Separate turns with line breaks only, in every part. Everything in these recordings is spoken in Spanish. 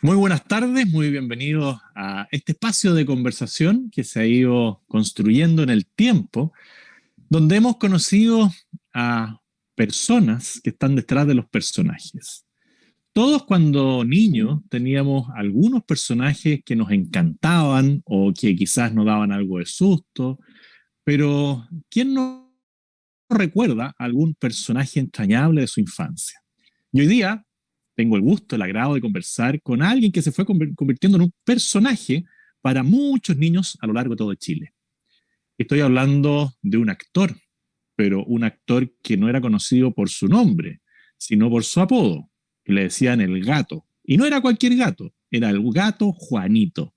Muy buenas tardes, muy bienvenidos a este espacio de conversación que se ha ido construyendo en el tiempo, donde hemos conocido a personas que están detrás de los personajes. Todos cuando niños teníamos algunos personajes que nos encantaban o que quizás nos daban algo de susto, pero ¿quién no recuerda algún personaje entrañable de su infancia? Y hoy día tengo el gusto, el agrado de conversar con alguien que se fue convirtiendo en un personaje para muchos niños a lo largo de todo Chile. Estoy hablando de un actor, pero un actor que no era conocido por su nombre, sino por su apodo, que le decían el gato. Y no era cualquier gato, era el gato Juanito.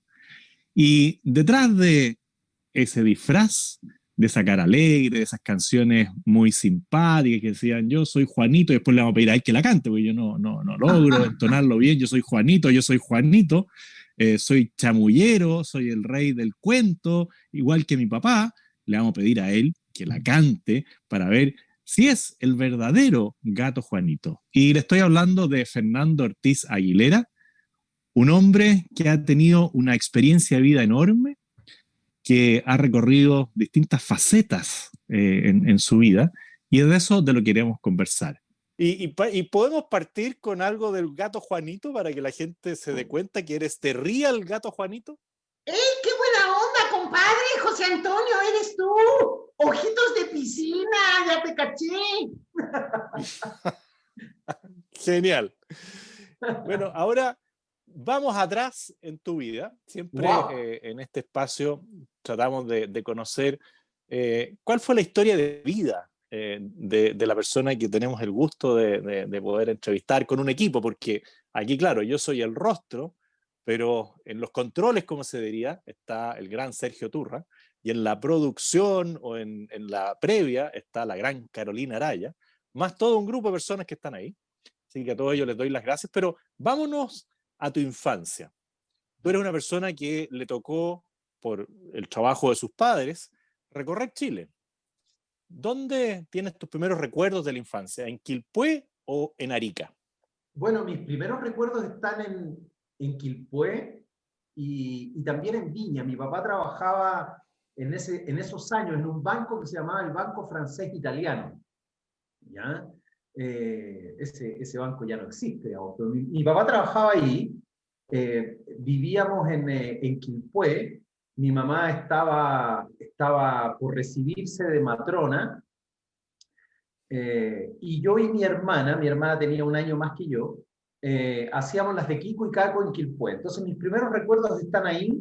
Y detrás de ese disfraz, de esa cara alegre, de esas canciones muy simpáticas que decían yo soy Juanito, y después le vamos a pedir a él que la cante, porque yo no logro entonarlo bien, yo soy Juanito, soy chamullero, soy el rey del cuento, igual que mi papá, le vamos a pedir a él que la cante para ver si es el verdadero gato Juanito. Y le estoy hablando de Fernando Ortiz Aguilera, un hombre que ha tenido una experiencia de vida enorme, que ha recorrido distintas facetas en su vida, y es de eso de lo que queremos conversar.
Y podemos partir con algo del gato Juanito para que la gente se dé cuenta que eres the real gato Juanito.
¡Ey, qué buena onda, compadre! José Antonio, eres tú. Ojitos de piscina, ya te caché.
Genial. Bueno, ahora vamos atrás en tu vida. Siempre en este espacio tratamos de conocer cuál fue la historia de vida de la persona que tenemos el gusto de poder entrevistar con un equipo, porque aquí, claro, yo soy el rostro, pero en los controles, como se diría, está el gran Sergio Turra, y en la producción o en la previa está la gran Carolina Araya, más todo un grupo de personas que están ahí. Así que a todos ellos les doy las gracias, pero vámonos a tu infancia. Tú eres una persona que le tocó, por el trabajo de sus padres, recorrer Chile. ¿Dónde tienes tus primeros recuerdos de la infancia? ¿En Quilpué o en Arica?
Bueno, mis primeros recuerdos están en Quilpué y también en Viña. Mi papá trabajaba en esos años en un banco que se llamaba el Banco Francés Italiano. ¿Ya? Ese banco ya no existe, digamos, pero mi papá trabajaba ahí, vivíamos en Quilpué, mi mamá estaba por recibirse de matrona, y yo y mi hermana tenía un año más que yo, hacíamos las de Kiko y Caco en Quilpué. Entonces mis primeros recuerdos están ahí,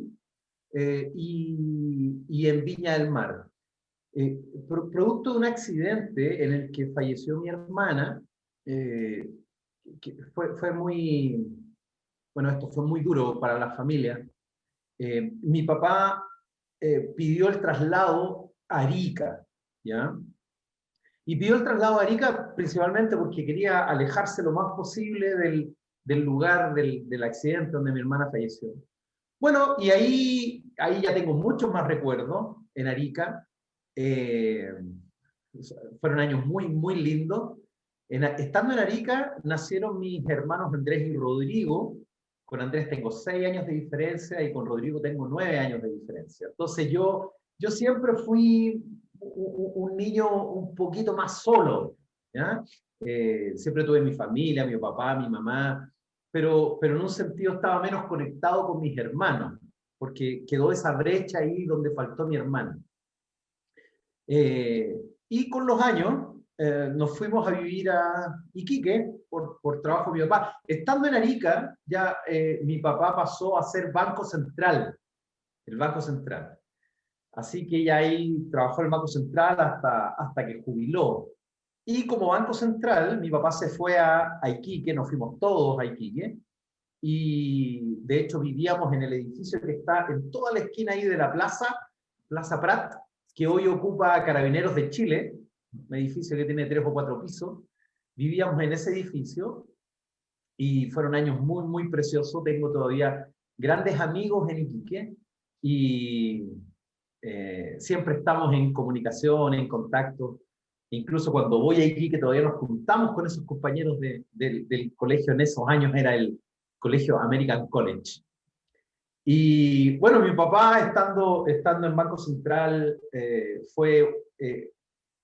y en Viña del Mar. Producto de un accidente en el que falleció mi hermana, que fue muy, bueno, esto fue muy duro para la familia. Mi papá pidió el traslado a Arica, ¿ya? Y pidió el traslado a Arica principalmente porque quería alejarse lo más posible del lugar del accidente donde mi hermana falleció. Bueno, y ahí ya tengo muchos más recuerdos en Arica. Eh, Fueron años muy, muy lindos. Estando en Arica nacieron mis hermanos Andrés y Rodrigo. Con Andrés tengo 6 años de diferencia y con Rodrigo tengo 9 años de diferencia. Entonces yo siempre fui un niño un poquito más solo, ¿ya? Siempre tuve mi familia, mi papá, mi mamá, pero en un sentido estaba menos conectado con mis hermanos, porque quedó esa brecha ahí donde faltó mi hermano. Y con los años nos fuimos a vivir a Iquique por trabajo de mi papá. Estando en Arica, ya mi papá pasó a ser Banco Central, el Banco Central. Así que ya ahí trabajó en el Banco Central hasta que jubiló. Y como Banco Central, mi papá se fue a Iquique, nos fuimos todos a Iquique, y de hecho vivíamos en el edificio que está en toda la esquina ahí de la Plaza Prat, que hoy ocupa Carabineros de Chile, un edificio que tiene 3 o 4 pisos. Vivíamos en ese edificio y fueron años muy, muy preciosos. Tengo todavía grandes amigos en Iquique y siempre estamos en comunicación, en contacto. Incluso cuando voy a Iquique todavía nos juntamos con esos compañeros del colegio en esos años. Era colegio American College. Y bueno, mi papá, estando en Banco Central, fue, yo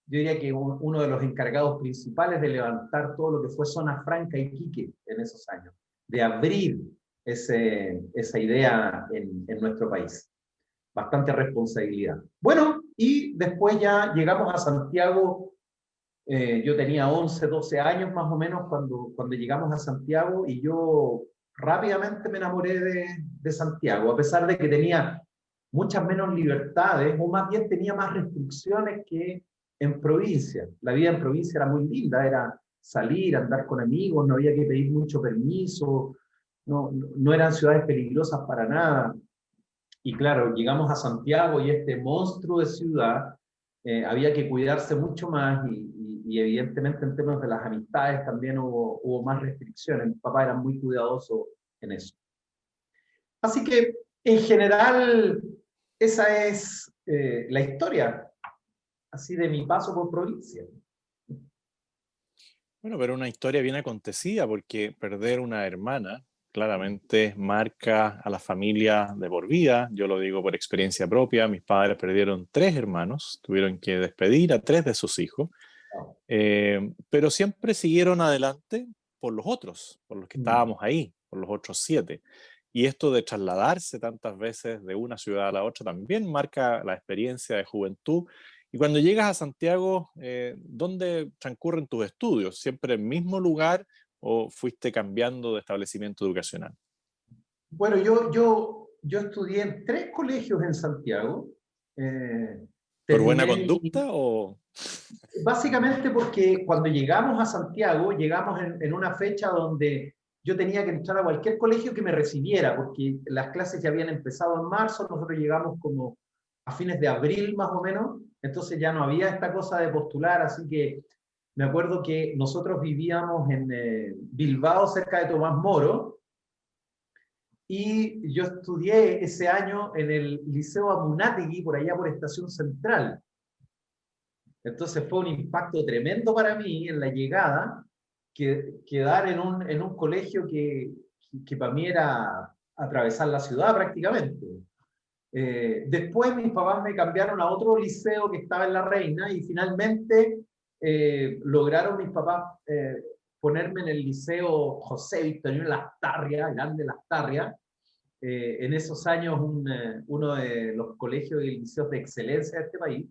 diría que uno de los encargados principales de levantar todo lo que fue Zona Franca y Iquique en esos años, de abrir esa idea en nuestro país. Bastante responsabilidad. Bueno, y después ya llegamos a Santiago. Yo tenía 11, 12 años más o menos cuando llegamos a Santiago, y yo rápidamente me enamoré de Santiago, a pesar de que tenía muchas menos libertades, o más bien tenía más restricciones que en provincia. La vida en provincia era muy linda, era salir, andar con amigos, no había que pedir mucho permiso, no eran ciudades peligrosas para nada. Y claro, llegamos a Santiago y este monstruo de ciudad, había que cuidarse mucho más, y evidentemente en temas de las amistades también hubo más restricciones. Mi papá era muy cuidadoso en eso. Así que, en general, esa es la historia, así de mi paso por provincia.
Bueno, pero una historia bien acontecida, porque perder una hermana claramente marca a la familia de por vida. Yo lo digo por experiencia propia. Mis padres perdieron 3 hermanos, tuvieron que despedir a 3 de sus hijos, pero siempre siguieron adelante por los otros, por los que estábamos ahí, por los otros 7. Y esto de trasladarse tantas veces de una ciudad a la otra también marca la experiencia de juventud. Y cuando llegas a Santiago, ¿dónde transcurren tus estudios? ¿Siempre en el mismo lugar o fuiste cambiando de establecimiento educacional?
Bueno, yo estudié en 3 colegios en Santiago.
¿Por buena conducta o...?
Básicamente porque cuando llegamos a Santiago, llegamos en una fecha donde yo tenía que entrar a cualquier colegio que me recibiera, porque las clases ya habían empezado en marzo, nosotros llegamos como a fines de abril más o menos, entonces ya no había esta cosa de postular, así que me acuerdo que nosotros vivíamos en Bilbao, cerca de Tomás Moro, y yo estudié ese año en el Liceo Amunátegui, por allá por Estación Central. Entonces fue un impacto tremendo para mí en la llegada, quedar en un colegio que para mí era atravesar la ciudad prácticamente. Después mis papás me cambiaron a otro liceo que estaba en La Reina, y finalmente lograron mis papás ponerme en el Liceo José Victorino Lastarria, Grande Lastarria. En esos años uno de los colegios y liceos de excelencia de este país.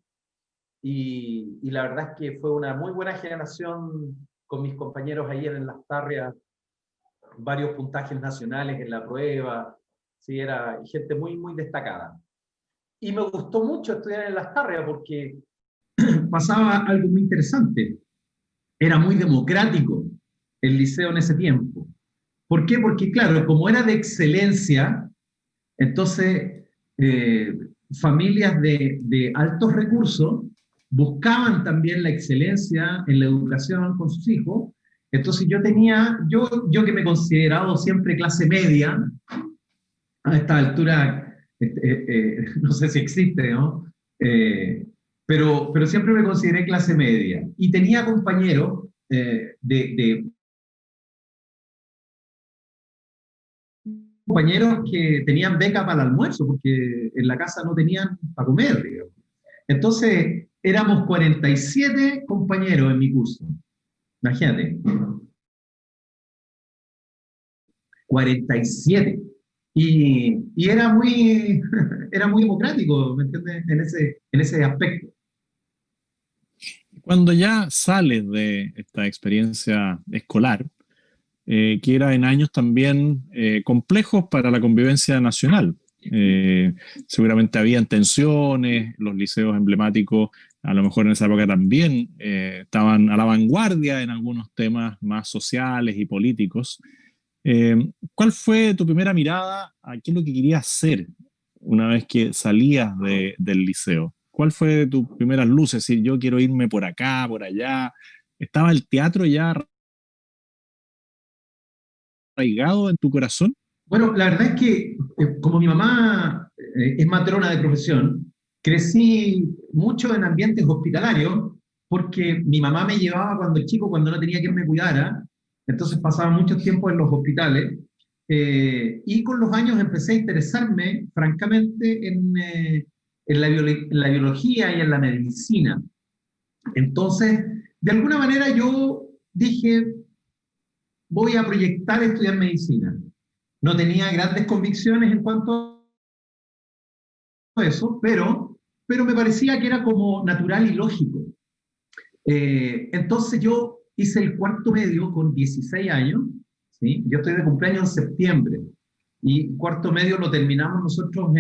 Y la verdad es que fue una muy buena generación con mis compañeros ahí en Lastarria, varios puntajes nacionales en la prueba, sí, era gente muy, muy destacada. Y me gustó mucho estudiar en Lastarria porque pasaba algo muy interesante. Era muy democrático el liceo en ese tiempo. ¿Por qué? Porque, claro, como era de excelencia, entonces familias de altos recursos buscaban también la excelencia en la educación con sus hijos. Entonces yo que me he considerado siempre clase media, a esta altura, no sé si existe, ¿no? Pero siempre me consideré clase media. Y tenía compañeros compañeros que tenían beca para el almuerzo, porque en la casa no tenían para comer, digamos. Entonces, éramos 47 compañeros en mi curso. Imagínate. 47. Y era muy democrático, ¿me entiendes? En ese aspecto.
Cuando ya sales de esta experiencia escolar, que era en años también complejos para la convivencia nacional. Seguramente habían tensiones, los liceos emblemáticos a lo mejor en esa época también estaban a la vanguardia en algunos temas más sociales y políticos. ¿Cuál fue tu primera mirada a qué es lo que querías hacer una vez que salías del liceo? ¿Cuál fue tu primeras luces? Es decir, yo quiero irme por acá, por allá. ¿Estaba el teatro ya arraigado en tu corazón?
Bueno, la verdad es que como mi mamá es matrona de profesión, crecí mucho en ambientes hospitalarios porque mi mamá me llevaba cuando chico, cuando no tenía quien me cuidara, entonces pasaba mucho tiempo en los hospitales Y con los años empecé a interesarme, francamente, en la biología y en la medicina. Entonces, de alguna manera yo dije, voy a proyectar estudiar medicina. No tenía grandes convicciones en cuanto a eso, pero me parecía que era como natural y lógico. Entonces yo hice el cuarto medio con 16 años, ¿sí? Yo estoy de cumpleaños en septiembre, y cuarto medio lo terminamos nosotros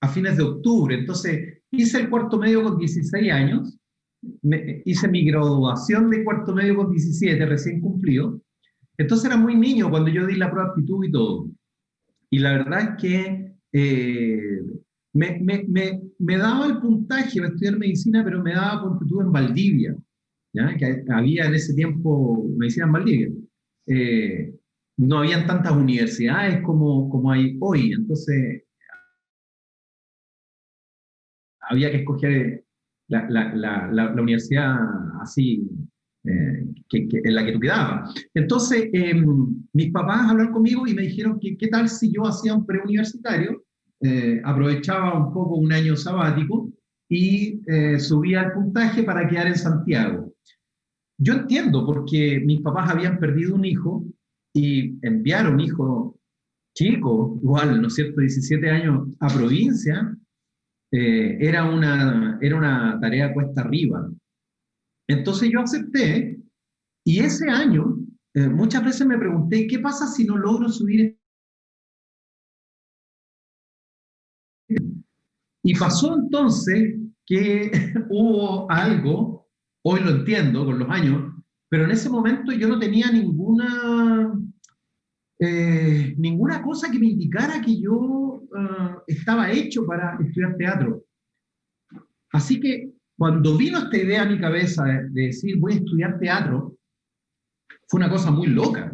a fines de octubre. Entonces hice el cuarto medio con 16 años, hice mi graduación de cuarto medio con 17, recién cumplido. Entonces era muy niño cuando yo di la prueba de aptitud y todo. Y la verdad es que me daba el puntaje para estudiar medicina, pero me daba por aptitud en Valdivia, ¿ya? Que había en ese tiempo medicina en Valdivia. Eh, no habían tantas universidades como hay hoy, entonces había que escoger la universidad así, en la que tú quedabas. Entonces, mis papás hablaron conmigo y me dijeron que qué tal si yo hacía un preuniversitario, aprovechaba un poco un año sabático y subía el puntaje para quedar en Santiago. Yo entiendo, porque mis papás habían perdido un hijo y enviar un hijo chico, igual, ¿no es cierto?, 17 años a provincia, era una tarea cuesta arriba. Entonces yo acepté, y ese año muchas veces me pregunté, ¿qué pasa si no logro subir? Y pasó entonces que hubo algo, hoy lo entiendo con los años, pero en ese momento yo no tenía ninguna cosa que me indicara que yo estaba hecho para estudiar teatro. Así que cuando vino esta idea a mi cabeza de decir voy a estudiar teatro, fue una cosa muy loca.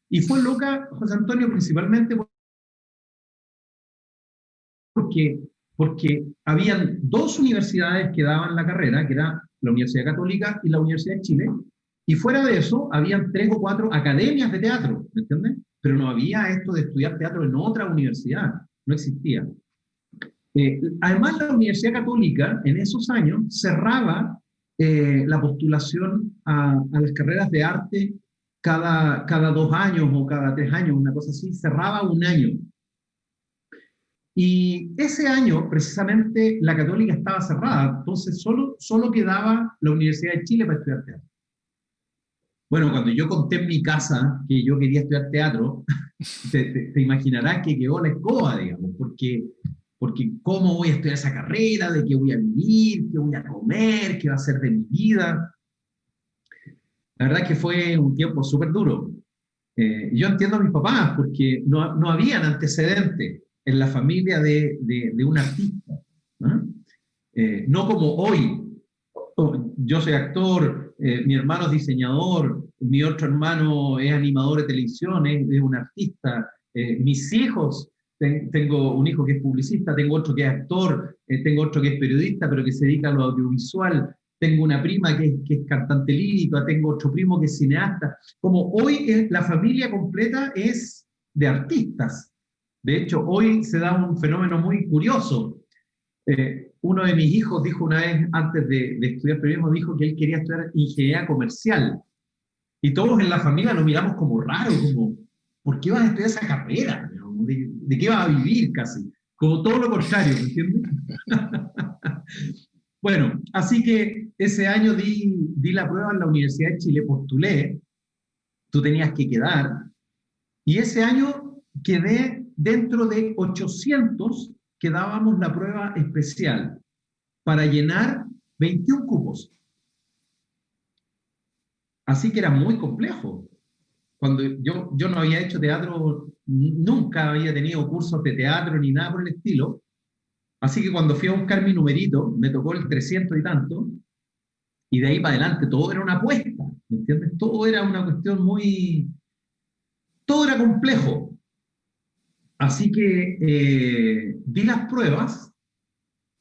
Y fue loca, José Antonio, principalmente porque habían dos universidades que daban la carrera, que era la Universidad Católica y la Universidad de Chile, y fuera de eso habían 3 o 4 academias de teatro, ¿me entiendes? Pero no había esto de estudiar teatro en otra universidad, no existía. Además, la Universidad Católica en esos años cerraba la postulación a las carreras de arte cada 2 años o cada 3 años, una cosa así, cerraba un año. Y ese año, precisamente, la Católica estaba cerrada, entonces solo quedaba la Universidad de Chile para estudiar teatro. Bueno, cuando yo conté en mi casa que yo quería estudiar teatro, te imaginarás que quedó la escoba, digamos, porque ¿cómo voy a estudiar esa carrera? ¿De qué voy a vivir? ¿Qué voy a comer? ¿Qué va a ser de mi vida? La verdad es que fue un tiempo súper duro. Yo entiendo a mis papás porque no habían antecedentes en la familia de un artista, ¿no? No como hoy. Yo soy actor, mi hermano es diseñador, mi otro hermano es animador de televisión, es un artista, mis hijos, tengo un hijo que es publicista, tengo otro que es actor, tengo otro que es periodista, pero que se dedica a lo audiovisual, tengo una prima que es cantante lírica, tengo otro primo que es cineasta. Como hoy la familia completa es de artistas. De hecho, hoy se da un fenómeno muy curioso. Uno de mis hijos dijo una vez, antes de estudiar periodismo, dijo que él quería estudiar ingeniería comercial. Y todos en la familia lo miramos como raro, como, ¿por qué vas a estudiar esa carrera? ¿De qué vas a vivir casi? Como todo lo contrario, ¿me entiendes? Bueno, así que ese año di la prueba en la Universidad de Chile, postulé, tú tenías que quedar, y ese año quedé dentro de 800 que dábamos la prueba especial para llenar 21 cupos. Así que era muy complejo. Cuando yo no había hecho teatro, nunca había tenido cursos de teatro ni nada por el estilo. Así que cuando fui a buscar mi numerito, me tocó el 300 y tanto, y de ahí para adelante todo era una apuesta, ¿me entiendes? Todo era una cuestión todo era complejo. Así que di las pruebas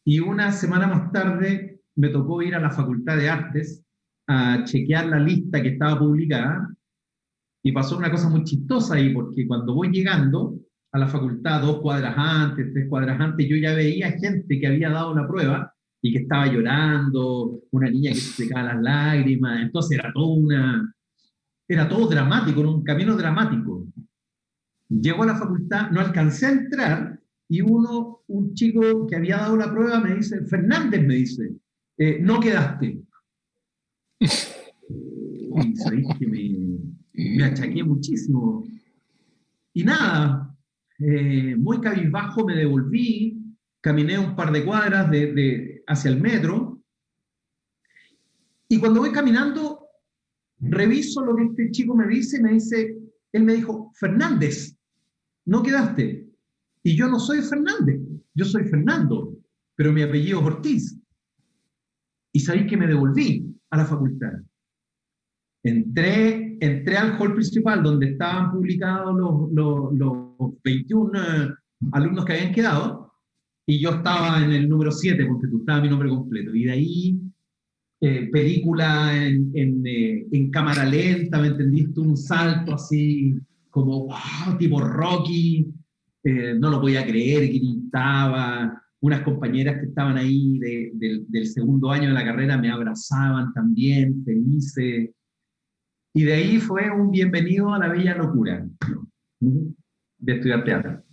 y una semana más tarde me tocó ir a la Facultad de Artes a chequear la lista que estaba publicada Y pasó una cosa muy chistosa ahí, porque cuando voy llegando a la facultad, 2 cuadras antes, 3 cuadras antes, yo ya veía gente que había dado la prueba y que estaba llorando, una niña que se secaba las lágrimas, entonces era todo dramático, era un camino dramático. Llego a la facultad, no alcancé a entrar, y un chico que había dado la prueba me dice, Fernández, me dice, no quedaste. Y sabéis que me achaqué muchísimo. Y nada, muy cabizbajo me devolví, caminé un par de cuadras hacia el metro, y cuando voy caminando, reviso lo que este chico me dice, él me dijo, Fernández, no quedaste. Y yo no soy Fernández, yo soy Fernando, pero mi apellido es Ortiz. Y sabéis que me devolví a la facultad. Entré al hall principal donde estaban publicados los 21 alumnos que habían quedado, y yo estaba en el número 7 porque tú estaba mi nombre completo. Y de ahí, película en cámara lenta, ¿me entendiste? Un salto así como, wow, tipo Rocky. No lo podía creer, gritaba. Unas compañeras que estaban ahí del segundo año de la carrera me abrazaban también, felices. Y de ahí fue un bienvenido a la bella locura, ¿no?, de estudiar teatro.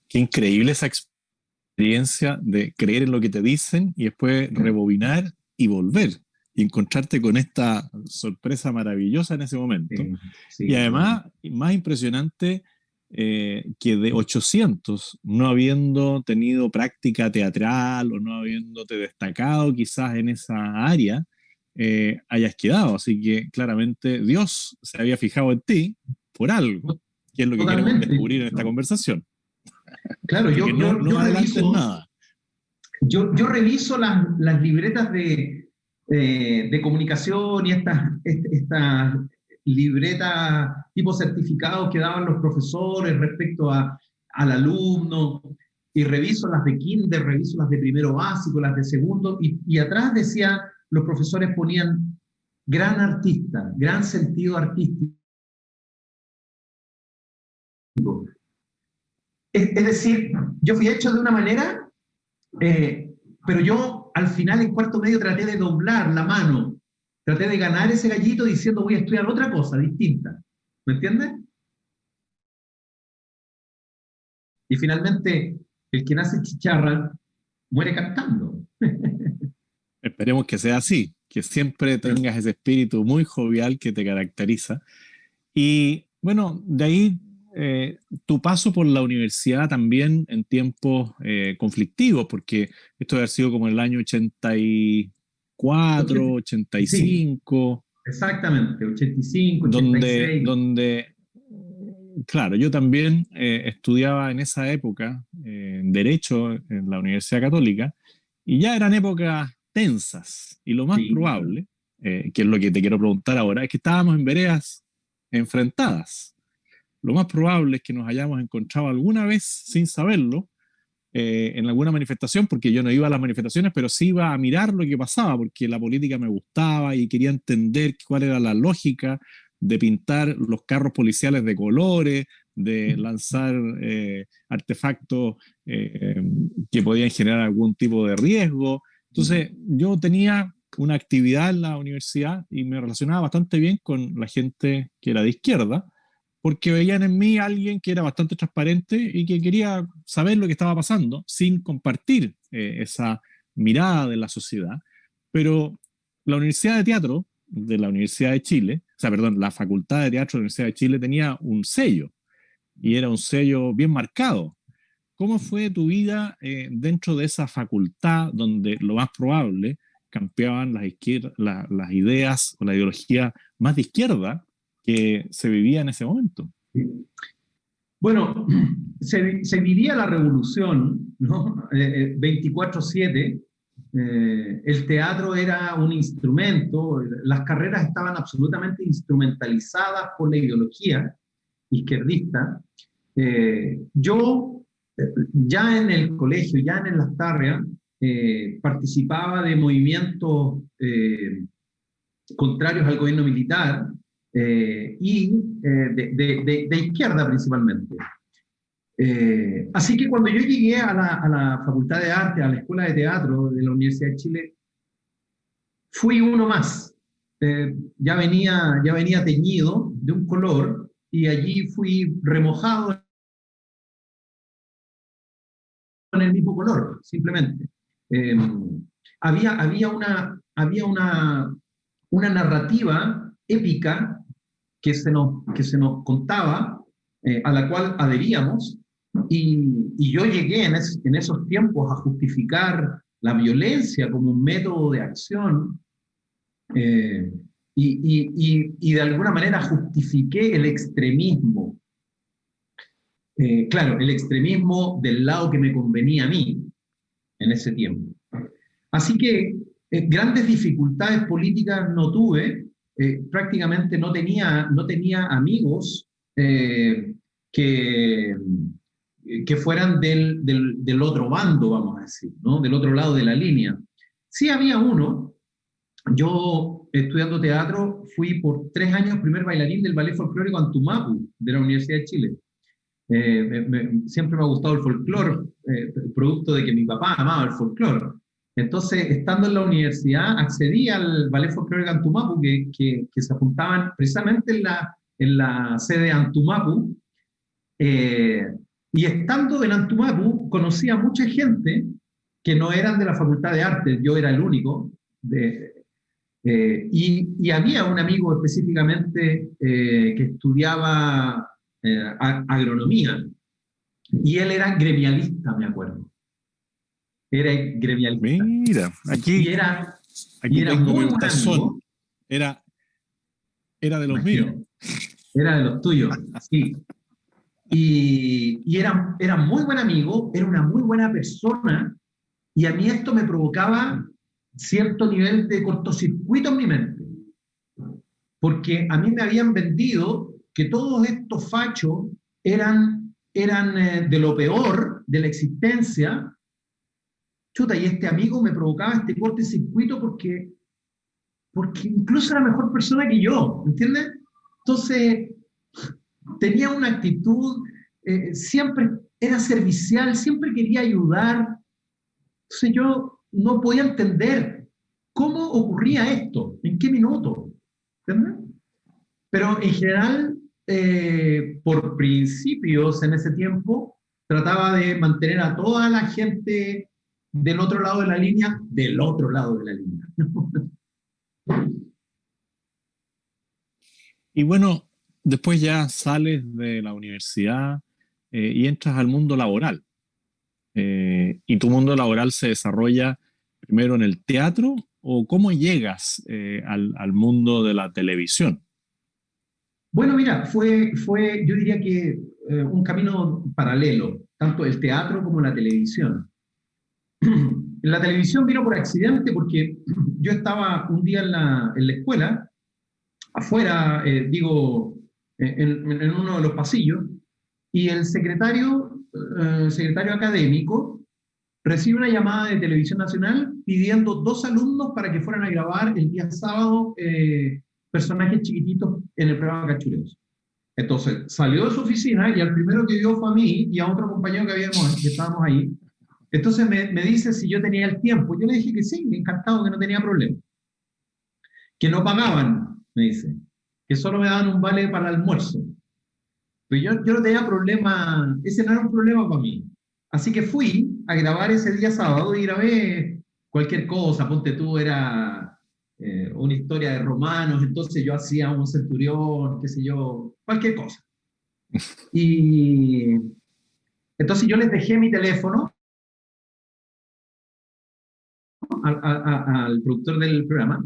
Qué increíble esa experiencia de creer en lo que te dicen y después rebobinar y volver y encontrarte con esta sorpresa maravillosa en ese momento. Sí, y además, más impresionante, que de 800, no habiendo tenido práctica teatral o no habiéndote destacado quizás en esa área, hayas quedado. Así que claramente Dios se había fijado en ti por algo, que es lo que
totalmente
queremos descubrir en esta conversación.
Claro, yo reviso nada. Yo reviso las libretas de comunicación y estas libretas tipo certificados que daban los profesores respecto al alumno, y reviso las de kinder, reviso las de primero básico, las de segundo, y atrás decía, los profesores ponían gran artista, gran sentido artístico. Es decir, yo fui hecho de una manera, pero yo al final en cuarto medio traté de doblar la mano, traté de ganar ese gallito diciendo voy a estudiar otra cosa distinta. ¿Me entiendes? Y finalmente, el que nace chicharra muere cantando.
Esperemos que sea así, que siempre tengas ese espíritu muy jovial que te caracteriza. Y bueno, de ahí tu paso por la universidad también en tiempos conflictivos, porque esto debe haber sido como en el año 84, 85.
Sí, exactamente, 85, 86.
Donde claro, yo también estudiaba en esa época Derecho en la Universidad Católica, y ya eran épocas tensas, y lo más probable, que es lo que te quiero preguntar ahora, es que estábamos en veredas enfrentadas. Lo más probable es que nos hayamos encontrado alguna vez, sin saberlo, en alguna manifestación, porque yo no iba a las manifestaciones, pero sí iba a mirar lo que pasaba, porque la política me gustaba y quería entender cuál era la lógica de pintar los carros policiales de colores, de lanzar artefactos que podían generar algún tipo de riesgo. Entonces, yo tenía una actividad en la universidad y me relacionaba bastante bien con la gente que era de izquierda, porque veían en mí a alguien que era bastante transparente y que quería saber lo que estaba pasando sin compartir esa mirada de la sociedad. Pero la Universidad de Teatro de la Universidad de Chile, o sea, perdón, la Facultad de Teatro de la Universidad de Chile tenía un sello, y era un sello bien marcado. ¿Cómo fue tu vida dentro de esa facultad donde lo más probable campeaban las ideas o la ideología más de izquierda que se vivía en ese momento?
Bueno, se vivía la revolución, ¿no? 24/7. El teatro era un instrumento, las carreras estaban absolutamente instrumentalizadas por la ideología izquierdista. Yo, ya en el colegio, ya en Las Tarrias, participaba de movimientos contrarios al gobierno militar, de izquierda principalmente. Así que cuando yo llegué a la Facultad de Arte, a la Escuela de Teatro de la Universidad de Chile, fui uno más. Ya venía teñido de un color y allí fui remojado en el mismo color, simplemente. Había una narrativa épica que se nos contaba, a la cual adheríamos, y yo llegué en esos tiempos a justificar la violencia como un método de acción, eh, y de alguna manera justifiqué el extremismo. Claro, el extremismo del lado que me convenía a mí en ese tiempo. Así que grandes dificultades políticas no tuve, prácticamente no tenía amigos que, que fueran del otro bando, vamos a decir, ¿no? Del otro lado de la línea. Sí había uno. Yo, estudiando teatro, fui por 3 años primer bailarín del Ballet Folclórico Antumapu, de la Universidad de Chile. Siempre me ha gustado el folclore, producto de que mi papá amaba el folclore. Entonces, estando en la universidad, accedí al Ballet Folclórico Antumapu, que se apuntaban precisamente en la sede de Antumapu. Y estando en Antumapu, conocí a mucha gente que no eran de la Facultad de Artes, yo era el único. Y había un amigo específicamente que estudiaba agronomía, y él era gremialista, me acuerdo. Era gremialista.
Mira,
Y era
tengo
muy
mi
buen
tazón.
amigo.
Era de los
Imagínate,
míos.
era de los tuyos, sí. Y era muy buen amigo, era una muy buena persona, y a mí esto me provocaba cierto nivel de cortocircuito en mi mente. Porque a mí me habían vendido que todos estos fachos eran de lo peor de la existencia. Chuta, y este amigo me provocaba este cortocircuito porque incluso era mejor persona que yo, ¿entiendes? Entonces, tenía una actitud, siempre era servicial, siempre quería ayudar. Entonces yo no podía entender cómo ocurría esto, en qué minuto, ¿entiendes? Pero en general, por principios en ese tiempo, trataba de mantener a toda la gente del otro lado de la línea, del otro lado de la línea.
Y bueno, después ya sales de la universidad y entras al mundo laboral. ¿Y tu mundo laboral se desarrolla primero en el teatro o cómo llegas al mundo de la televisión?
Bueno, mira, yo diría que un camino paralelo, tanto el teatro como la televisión. La televisión vino por accidente porque yo estaba un día en la escuela, afuera, en uno de los pasillos, y el secretario académico recibe una llamada de Televisión Nacional pidiendo 2 alumnos para que fueran a grabar el día sábado personajes chiquititos en el programa Cachureos. Entonces salió de su oficina y al primero que vio fue a mí y a otro compañero que estábamos ahí. Entonces me dice si yo tenía el tiempo. Yo le dije que sí, encantado, que no tenía problema. Que no pagaban, me dice, que solo me daban un vale para el almuerzo. Pero yo no tenía problema, ese no era un problema para mí. Así que fui a grabar ese día sábado y grabé cualquier cosa. Ponte tú, era una historia de romanos, entonces yo hacía un centurión, qué sé yo, cualquier cosa. Y entonces yo les dejé mi teléfono al productor del programa.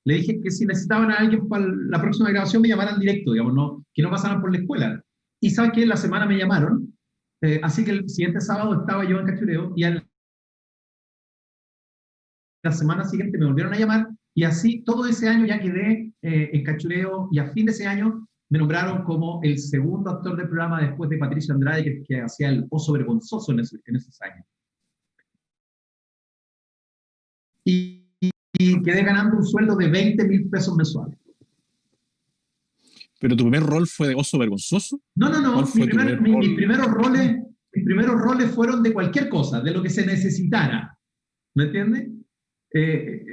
Le dije que si necesitaban a alguien para la próxima grabación me llamaran directo, digamos, no, que no pasaran por la escuela. Y sabes que la semana me llamaron, así que el siguiente sábado estaba yo en Cachureo y la semana siguiente me volvieron a llamar y así todo ese año ya quedé en Cachureo y a fin de ese año me nombraron como el segundo actor del programa después de Patricio Andrade que hacía el oso vergonzoso en esos años. Y quedé ganando un sueldo de 20.000 pesos mensuales.
¿Pero tu primer rol fue de oso vergonzoso?
No, no,
¿Cuál
no.
fue tu primer rol?
Mis primeros roles fueron de cualquier cosa, de lo que se necesitara. ¿Me entiendes?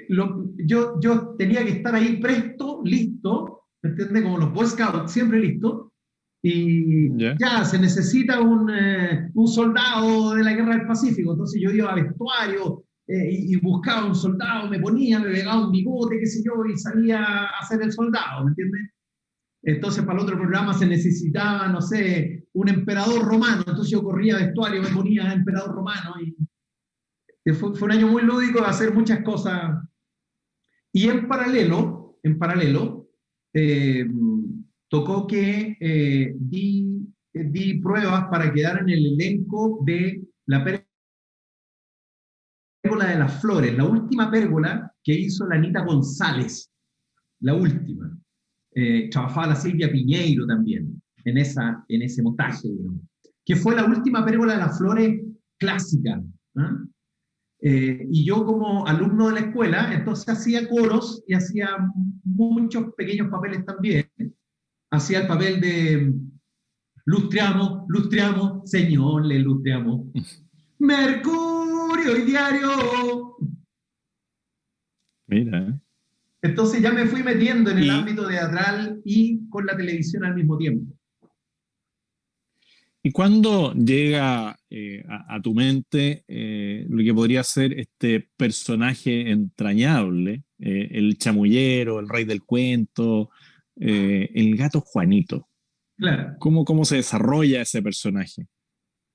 Yo tenía que estar ahí presto, listo, ¿me entiendes? Como los Boy Scouts, siempre listo. Y
¿Ya?
ya se necesita un soldado de la Guerra del Pacífico. Entonces yo iba a vestuario y buscaba un soldado, me ponía, me pegaba un bigote, qué sé yo, y salía a hacer el soldado, ¿me entiendes? Entonces para el otro programa se necesitaba, no sé, un emperador romano. Entonces yo corría a vestuario, me ponía emperador romano. Y fue un año muy lúdico de hacer muchas cosas. Y en paralelo, eh, tocó que di pruebas para quedar en el elenco de la pérgola de las flores, la última pérgola que hizo la Anita González, la última. Trabajaba la Silvia Piñeiro también en ese montaje, digamos, que fue la última pérgola de las flores clásica. ¿Ah? Y yo como alumno de la escuela, entonces hacía coros y hacía muchos pequeños papeles también. Hacía el papel de Lustriamo, Lustriamo, señor, le Lustriamo. Mercurio y Diario.
Mira, ¿eh?
Entonces ya me fui metiendo en el ámbito teatral y con la televisión al mismo tiempo.
¿Y cuándo llega a tu mente lo que podría ser este personaje entrañable, el chamullero, el rey del cuento, el gato Juanito?
Claro.
¿Cómo se desarrolla ese personaje?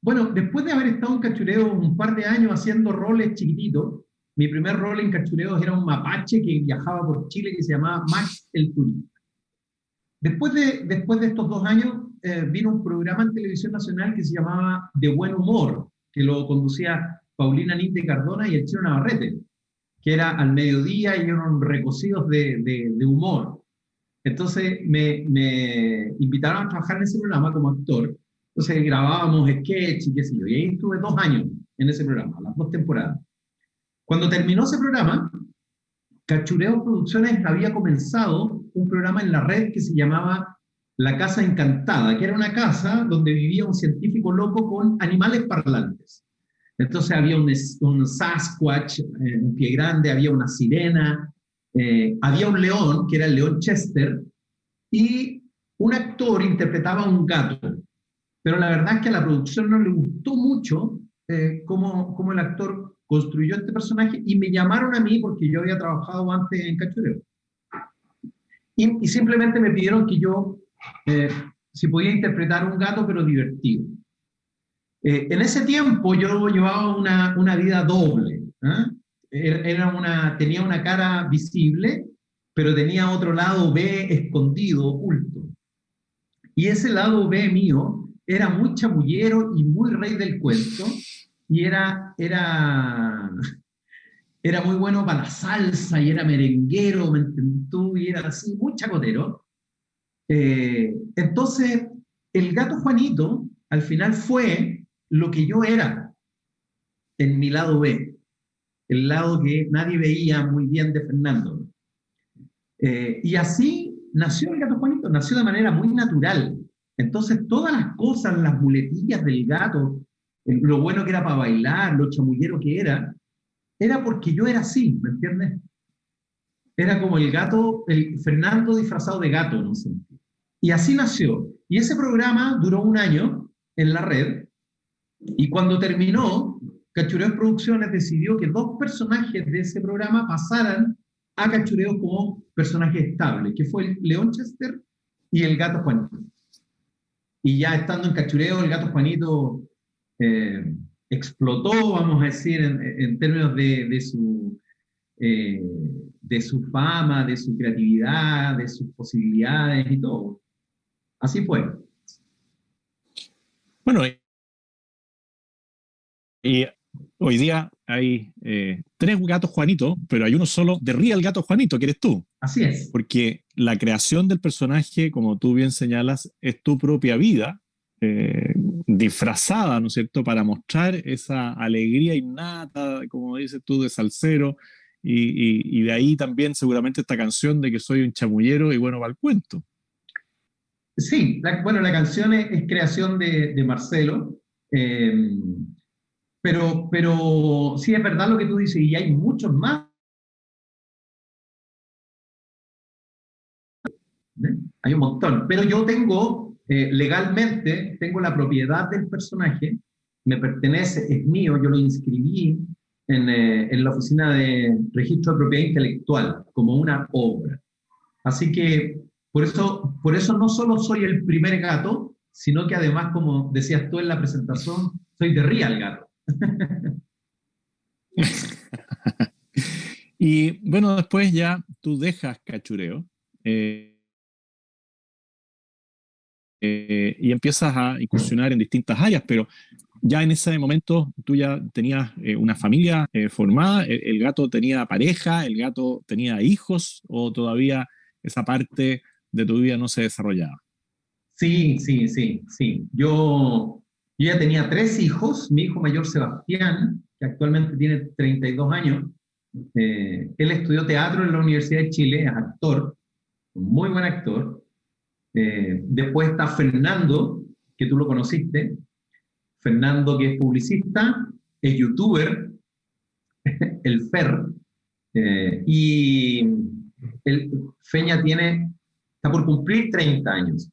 Bueno, después de haber estado en Cachureo un par de años haciendo roles chiquititos, mi primer rol en Cachureos era un mapache que viajaba por Chile que se llamaba Max el Turista. Después de estos 2 años, vino un programa en Televisión Nacional que se llamaba De Buen Humor, que lo conducía Paulina Nite Cardona y el Chino Navarrete, que era al mediodía y eran recocidos de humor. Entonces me invitaron a trabajar en ese programa como actor. Entonces grabábamos sketch y qué sé yo. Y ahí estuve 2 años en ese programa, las 2 temporadas. Cuando terminó ese programa, Cachureo Producciones había comenzado un programa en la red que se llamaba La Casa Encantada, que era una casa donde vivía un científico loco con animales parlantes. Entonces había un Sasquatch, un pie grande, había una sirena, había un león, que era el león Chester, y un actor interpretaba un gato. Pero la verdad es que a la producción no le gustó mucho cómo el actor construyó este personaje y me llamaron a mí porque yo había trabajado antes en Cachureo. Y simplemente me pidieron que yo, si podía interpretar un gato, pero divertido. En ese tiempo yo llevaba una vida doble. Tenía una cara visible, pero tenía otro lado B escondido, oculto. Y ese lado B mío era muy chamullero y muy rey del cuento, y era muy bueno para la salsa, y era merenguero, ¿me entiendes tú? Y era así, muy chacotero. Entonces, el gato Juanito, al final fue lo que yo era en mi lado B, el lado que nadie veía muy bien de Fernando. Y así nació el gato Juanito, nació de manera muy natural. Entonces, todas las cosas, las muletillas del gato, lo bueno que era para bailar, lo chamullero que era porque yo era así, ¿me entiendes? Era como el gato, el Fernando disfrazado de gato, no sé. Y así nació. Y ese programa duró 1 año en la red, y cuando terminó, Cachureo Producciones decidió que 2 personajes de ese programa pasaran a Cachureo como personajes estables, que fue el León Chester y el gato Juanito. Y ya estando en Cachureo, el gato Juanito explotó, vamos a decir, en términos eh, de su fama, de su creatividad, de sus posibilidades y todo. Así fue.
Bueno, y hoy día hay 3 gatos Juanito, pero hay uno solo de Real Gato Juanito, que eres tú.
Así es.
Porque la creación del personaje, como tú bien señalas, es tu propia vida, disfrazada, ¿no es cierto?, para mostrar esa alegría innata, como dices tú, de salsero, y de ahí también seguramente esta canción de que soy un chamullero y bueno para el cuento.
Sí, bueno, la canción es creación de Marcelo, eh, pero sí es verdad lo que tú dices, y hay muchos más, ¿eh? Hay un montón, pero yo tengo, legalmente, tengo la propiedad del personaje, me pertenece, es mío, yo lo inscribí en la Oficina de Registro de Propiedad Intelectual como una obra. Así que por eso no solo soy el primer gato, sino que además, como decías tú en la presentación, soy de Real Gato.
Y bueno, después ya tú dejas Cachureo y empiezas a incursionar en distintas áreas, pero ya en ese momento tú ya tenías una familia formada, el gato tenía pareja, el gato tenía hijos, o todavía esa parte de tu vida no se desarrollaba.
Sí, sí, sí, sí. Yo ya tenía 3 hijos, mi hijo mayor Sebastián, que actualmente tiene 32 años, él estudió teatro en la Universidad de Chile, es actor, muy buen actor. Después está Fernando, que tú lo conociste, Fernando que es publicista, es youtuber, el Fer, y el Feña está por cumplir 30 años.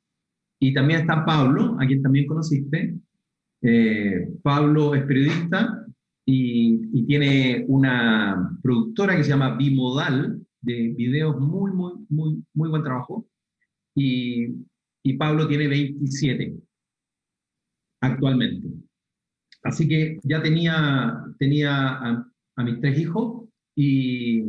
Y también está Pablo, a quien también conociste. Pablo es periodista y tiene una productora que se llama Bimodal, de videos muy, muy, muy, muy buen trabajo. Y, y Pablo tiene 27 actualmente. Así que ya tenía a mis 3 hijos y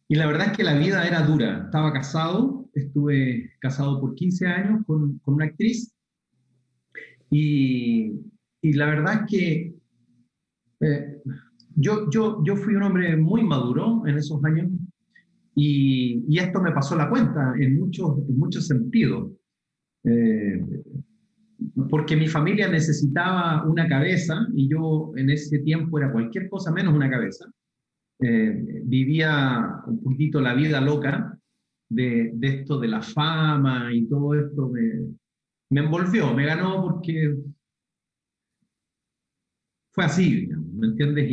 la verdad es que la vida era dura. Estaba casado, estuve casado por 15 años con una actriz y, y la verdad es que eh, yo fui un hombre muy maduro en esos años y esto me pasó la cuenta en muchos sentidos. Eh, Porque mi familia necesitaba una cabeza y yo en ese tiempo era cualquier cosa menos una cabeza. Vivía un poquito la vida loca de esto de la fama y todo esto me envolvió, me ganó porque fue así, digamos, ¿me entiendes?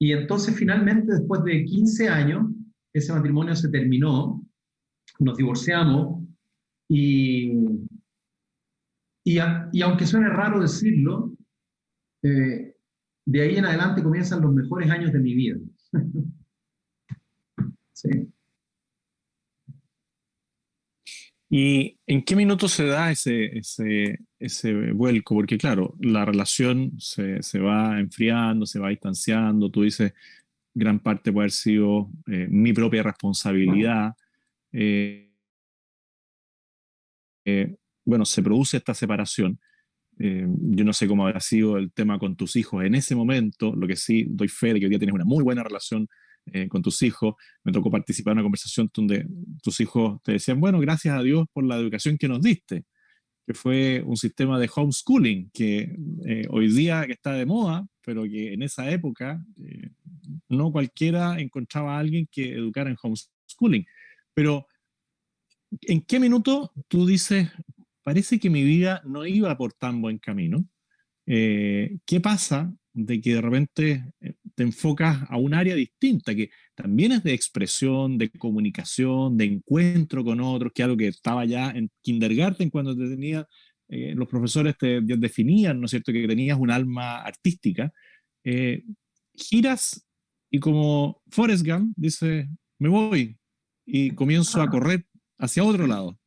Y entonces finalmente después de 15 años ese matrimonio se terminó, nos divorciamos y, y aunque suene raro decirlo, eh, de ahí en adelante comienzan los mejores años de mi vida. Sí.
¿Y en qué minuto se da ese vuelco? Porque claro, la relación se va enfriando, se va distanciando, tú dices, gran parte puede haber sido mi propia responsabilidad. Eh, bueno, se produce esta separación. Yo no sé cómo habrá sido el tema con tus hijos en ese momento, lo que sí doy fe de que hoy día tienes una muy buena relación con tus hijos. Me tocó participar en una conversación donde tus hijos te decían, bueno, gracias a Dios por la educación que nos diste, que fue un sistema de homeschooling, que hoy día que está de moda, pero que en esa época no cualquiera encontraba a alguien que educara en homeschooling. Pero ¿en qué minuto tú dices, parece que mi vida no iba por tan buen camino? ¿Qué pasa de que de repente te enfocas a un área distinta, que también es de expresión, de comunicación, de encuentro con otros, que es algo que estaba ya en kindergarten cuando te tenía, los profesores te definían, ¿no es cierto?, que tenías un alma artística. Eh, Giras y como Forrest Gump dice, me voy y comienzo a correr hacia otro lado.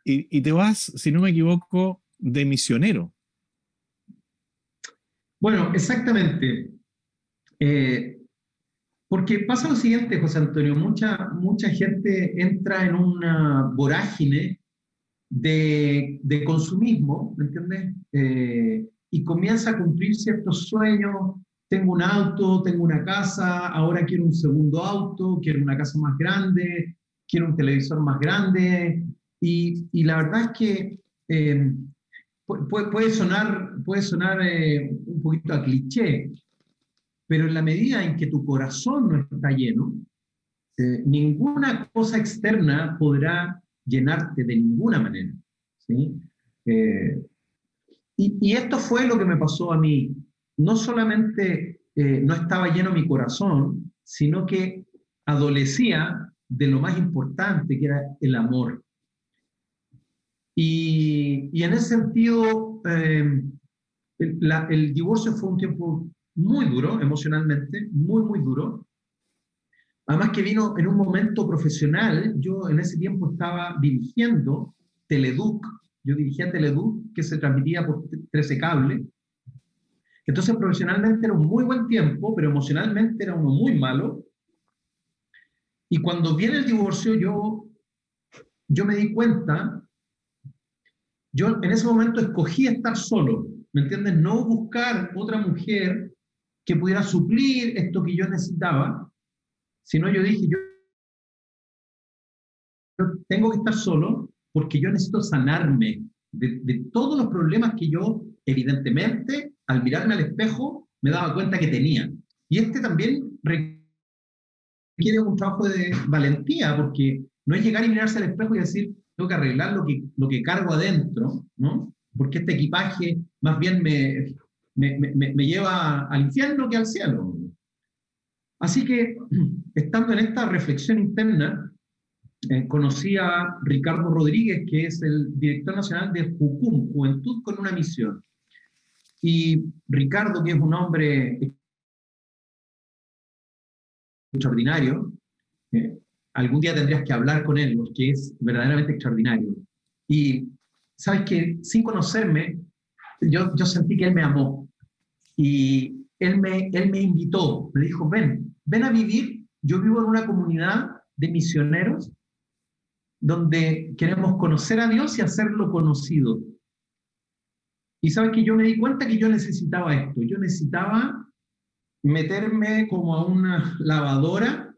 Y te vas, si no me equivoco, de misionero.
Bueno, exactamente. Eh, Porque pasa lo siguiente, José Antonio, mucha gente entra en una vorágine de consumismo, ¿me entiendes? Y comienza a cumplir ciertos sueños. Tengo un auto, tengo una casa, ahora quiero un segundo auto, quiero una casa más grande, quiero un televisor más grande. Y la verdad es que puede sonar un poquito a cliché, pero en la medida en que tu corazón no está lleno, ninguna cosa externa podrá llenarte de ninguna manera, ¿sí? Y esto fue lo que me pasó a mí. No solamente no estaba lleno mi corazón, sino que adolecía de lo más importante, que era el amor. Y en ese sentido, el divorcio fue un tiempo muy duro, emocionalmente, muy, muy duro. Además que vino en un momento profesional. Yo en ese tiempo estaba dirigiendo Teleduc. Yo dirigía Teleduc, que se transmitía por 13 Cable. Entonces profesionalmente era un muy buen tiempo, pero emocionalmente era uno muy malo. Y cuando viene el divorcio, yo me di cuenta, yo en ese momento escogí estar solo, ¿me entiendes? No buscar otra mujer que pudiera suplir esto que yo necesitaba, sino yo dije, yo tengo que estar solo porque yo necesito sanarme de todos los problemas que yo, evidentemente, al mirarme al espejo, me daba cuenta que tenía. Y este también requiere un trabajo de valentía, porque no es llegar y mirarse al espejo y decir, tengo que arreglar lo que cargo adentro, ¿no? Porque este equipaje más bien me lleva al infierno que al cielo. Así que, estando en esta reflexión interna, conocí a Ricardo Rodríguez, que es el director nacional de JUCUM, Juventud con una Misión. Y Ricardo, que es un hombre extraordinario, algún día tendrías que hablar con él, porque es verdaderamente extraordinario. Y sabes que sin conocerme, yo sentí que él me amó. Y él me invitó, me dijo, ven a vivir. Yo vivo en una comunidad de misioneros donde queremos conocer a Dios y hacerlo conocido. Y sabes que yo me di cuenta que yo necesitaba esto. Yo necesitaba meterme como a una lavadora,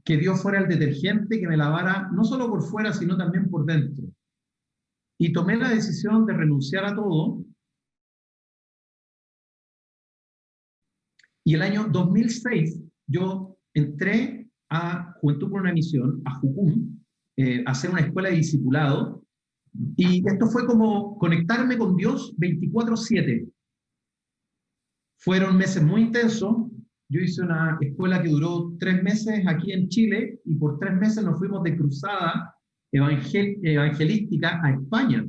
que Dios fuera el detergente que me lavara no solo por fuera, sino también por dentro. Y tomé la decisión de renunciar a todo. Y el año 2006 yo entré a Juventud por una Misión, a JUCUM, a hacer una escuela de discipulado. Y esto fue como conectarme con Dios 24/7. Fueron meses muy intensos. Yo hice una escuela que duró 3 meses aquí en Chile, y por 3 meses nos fuimos de cruzada evangelística a España.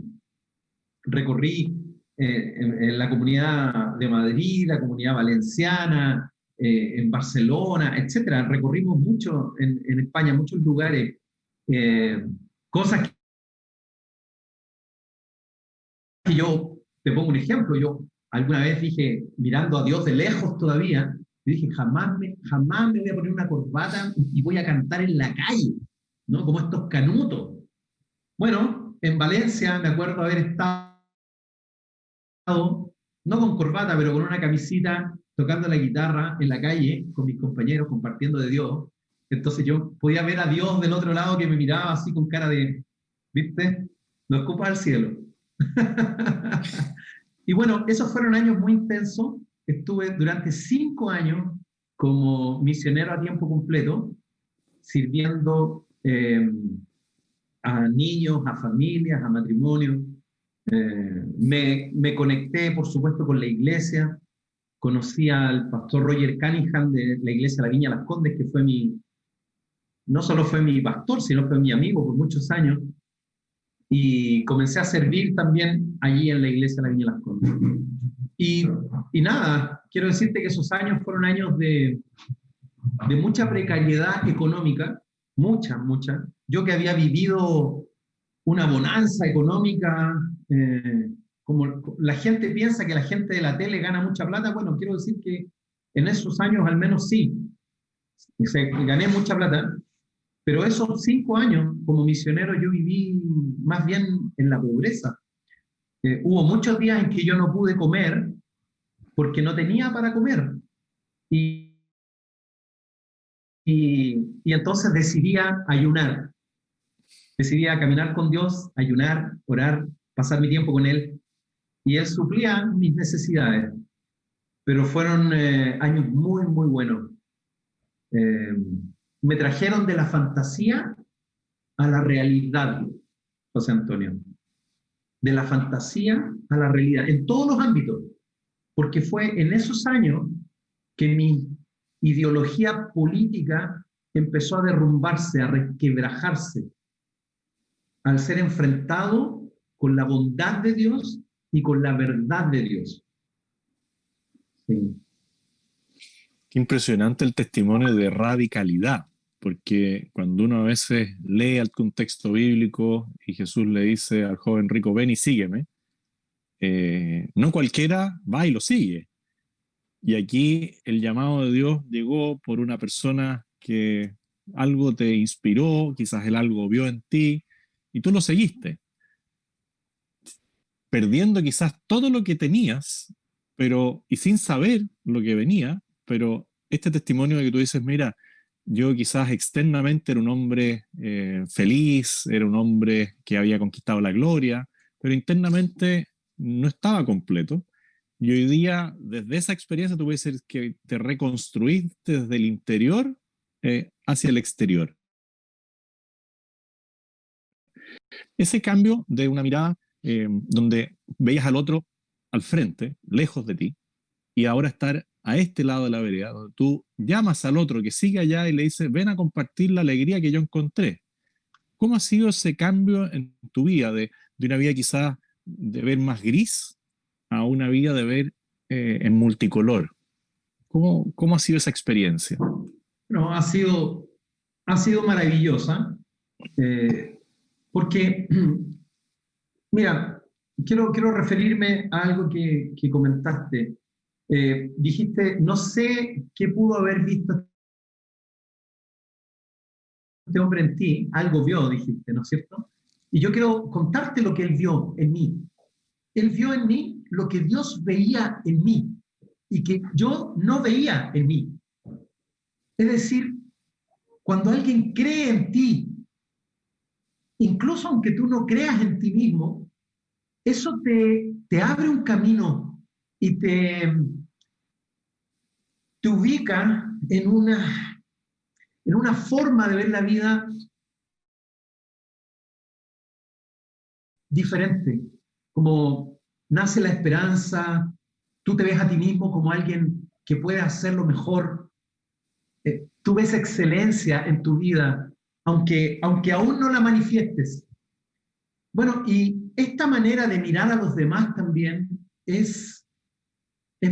Recorrí en la comunidad de Madrid, la comunidad valenciana, en Barcelona, etc. Recorrimos mucho en España, muchos lugares, cosas que yo, te pongo un ejemplo, yo alguna vez dije, mirando a Dios de lejos todavía, yo dije, jamás me voy a poner una corbata y voy a cantar en la calle, ¿no? Como estos canutos. Bueno, en Valencia me acuerdo haber estado, no con corbata, pero con una camisita, tocando la guitarra en la calle, con mis compañeros, compartiendo de Dios. Entonces yo podía ver a Dios del otro lado, que me miraba así con cara de, ¿viste? No escupas al cielo. Y bueno, esos fueron años muy intensos. Estuve durante 5 años como misionero a tiempo completo, sirviendo a niños, a familias, a matrimonios. Me conecté, por supuesto, con la iglesia. Conocí al pastor Roger Cunningham de la iglesia La Viña Las Condes, que fue no solo fue mi pastor, sino fue mi amigo por muchos años. Y comencé a servir también allí en la iglesia La Viña Las Condes. Y nada, quiero decirte que esos años fueron años de mucha precariedad económica, mucha. Yo que había vivido una bonanza económica, como la gente piensa que la gente de la tele gana mucha plata, bueno, quiero decir que en esos años al menos sí, gané mucha plata, pero esos 5 años como misionero yo viví más bien en la pobreza. Hubo muchos días en que yo no pude comer porque no tenía para comer. Y entonces decidí ayunar. Decidí caminar con Dios, ayunar, orar, pasar mi tiempo con Él. Y Él suplía mis necesidades. Pero fueron años muy, muy buenos. Me trajeron de la fantasía a la realidad, José Antonio. De la fantasía a la realidad, en todos los ámbitos. Porque fue en esos años que mi ideología política empezó a derrumbarse, a resquebrajarse, al ser enfrentado con la bondad de Dios y con la verdad de Dios. Sí.
Qué impresionante el testimonio de radicalidad, porque cuando uno a veces lee el contexto bíblico y Jesús le dice al joven rico, ven y sígueme, no cualquiera va y lo sigue. Y aquí el llamado de Dios llegó por una persona que algo te inspiró, quizás él algo vio en ti, y tú lo seguiste, perdiendo quizás todo lo que tenías, y sin saber lo que venía, pero este testimonio de que tú dices, mira, yo quizás externamente era un hombre feliz, era un hombre que había conquistado la gloria, pero internamente no estaba completo. Y hoy día, desde esa experiencia, tú puedes decir que te reconstruiste desde el interior hacia el exterior. Ese cambio de una mirada donde veías al otro al frente, lejos de ti, y ahora estar a este lado de la vereda, donde tú llamas al otro que sigue allá y le dices, ven a compartir la alegría que yo encontré. ¿Cómo ha sido ese cambio en tu vida, de una vida quizás de ver más gris a una vida de ver en multicolor? ¿Cómo ha sido esa experiencia?
No, ha sido maravillosa, porque, mira, quiero referirme a algo que comentaste. Dijiste, no sé qué pudo haber visto este hombre en ti, algo vio, dijiste, ¿no es cierto? Y yo quiero contarte lo que él vio en mí. Él vio en mí lo que Dios veía en mí y que yo no veía en mí. Es decir, cuando alguien cree en ti, incluso aunque tú no creas en ti mismo, eso te abre un camino y te ubica en una forma de ver la vida diferente, como nace la esperanza, tú te ves a ti mismo como alguien que puede hacerlo mejor, tú ves excelencia en tu vida, aunque aún no la manifiestes. Bueno, y esta manera de mirar a los demás también es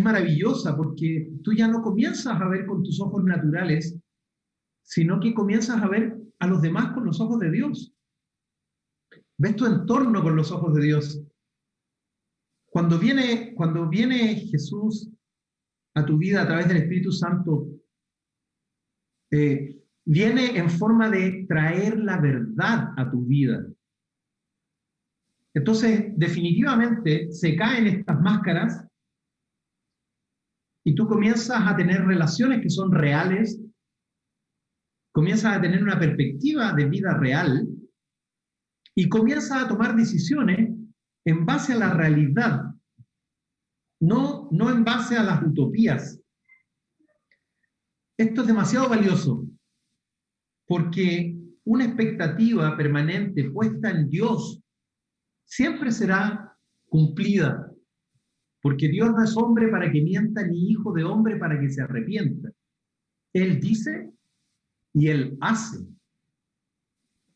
maravillosa, porque tú ya no comienzas a ver con tus ojos naturales, sino que comienzas a ver a los demás con los ojos de Dios. Ves tu entorno con los ojos de Dios. Cuando viene Jesús a tu vida a través del Espíritu Santo, viene en forma de traer la verdad a tu vida. Entonces, definitivamente, se caen estas máscaras y tú comienzas a tener relaciones que son reales, comienzas a tener una perspectiva de vida real y comienzas a tomar decisiones en base a la realidad, no en base a las utopías. Esto es demasiado valioso, porque una expectativa permanente puesta en Dios siempre será cumplida, porque Dios no es hombre para que mienta, ni hijo de hombre para que se arrepienta. Él dice y Él hace.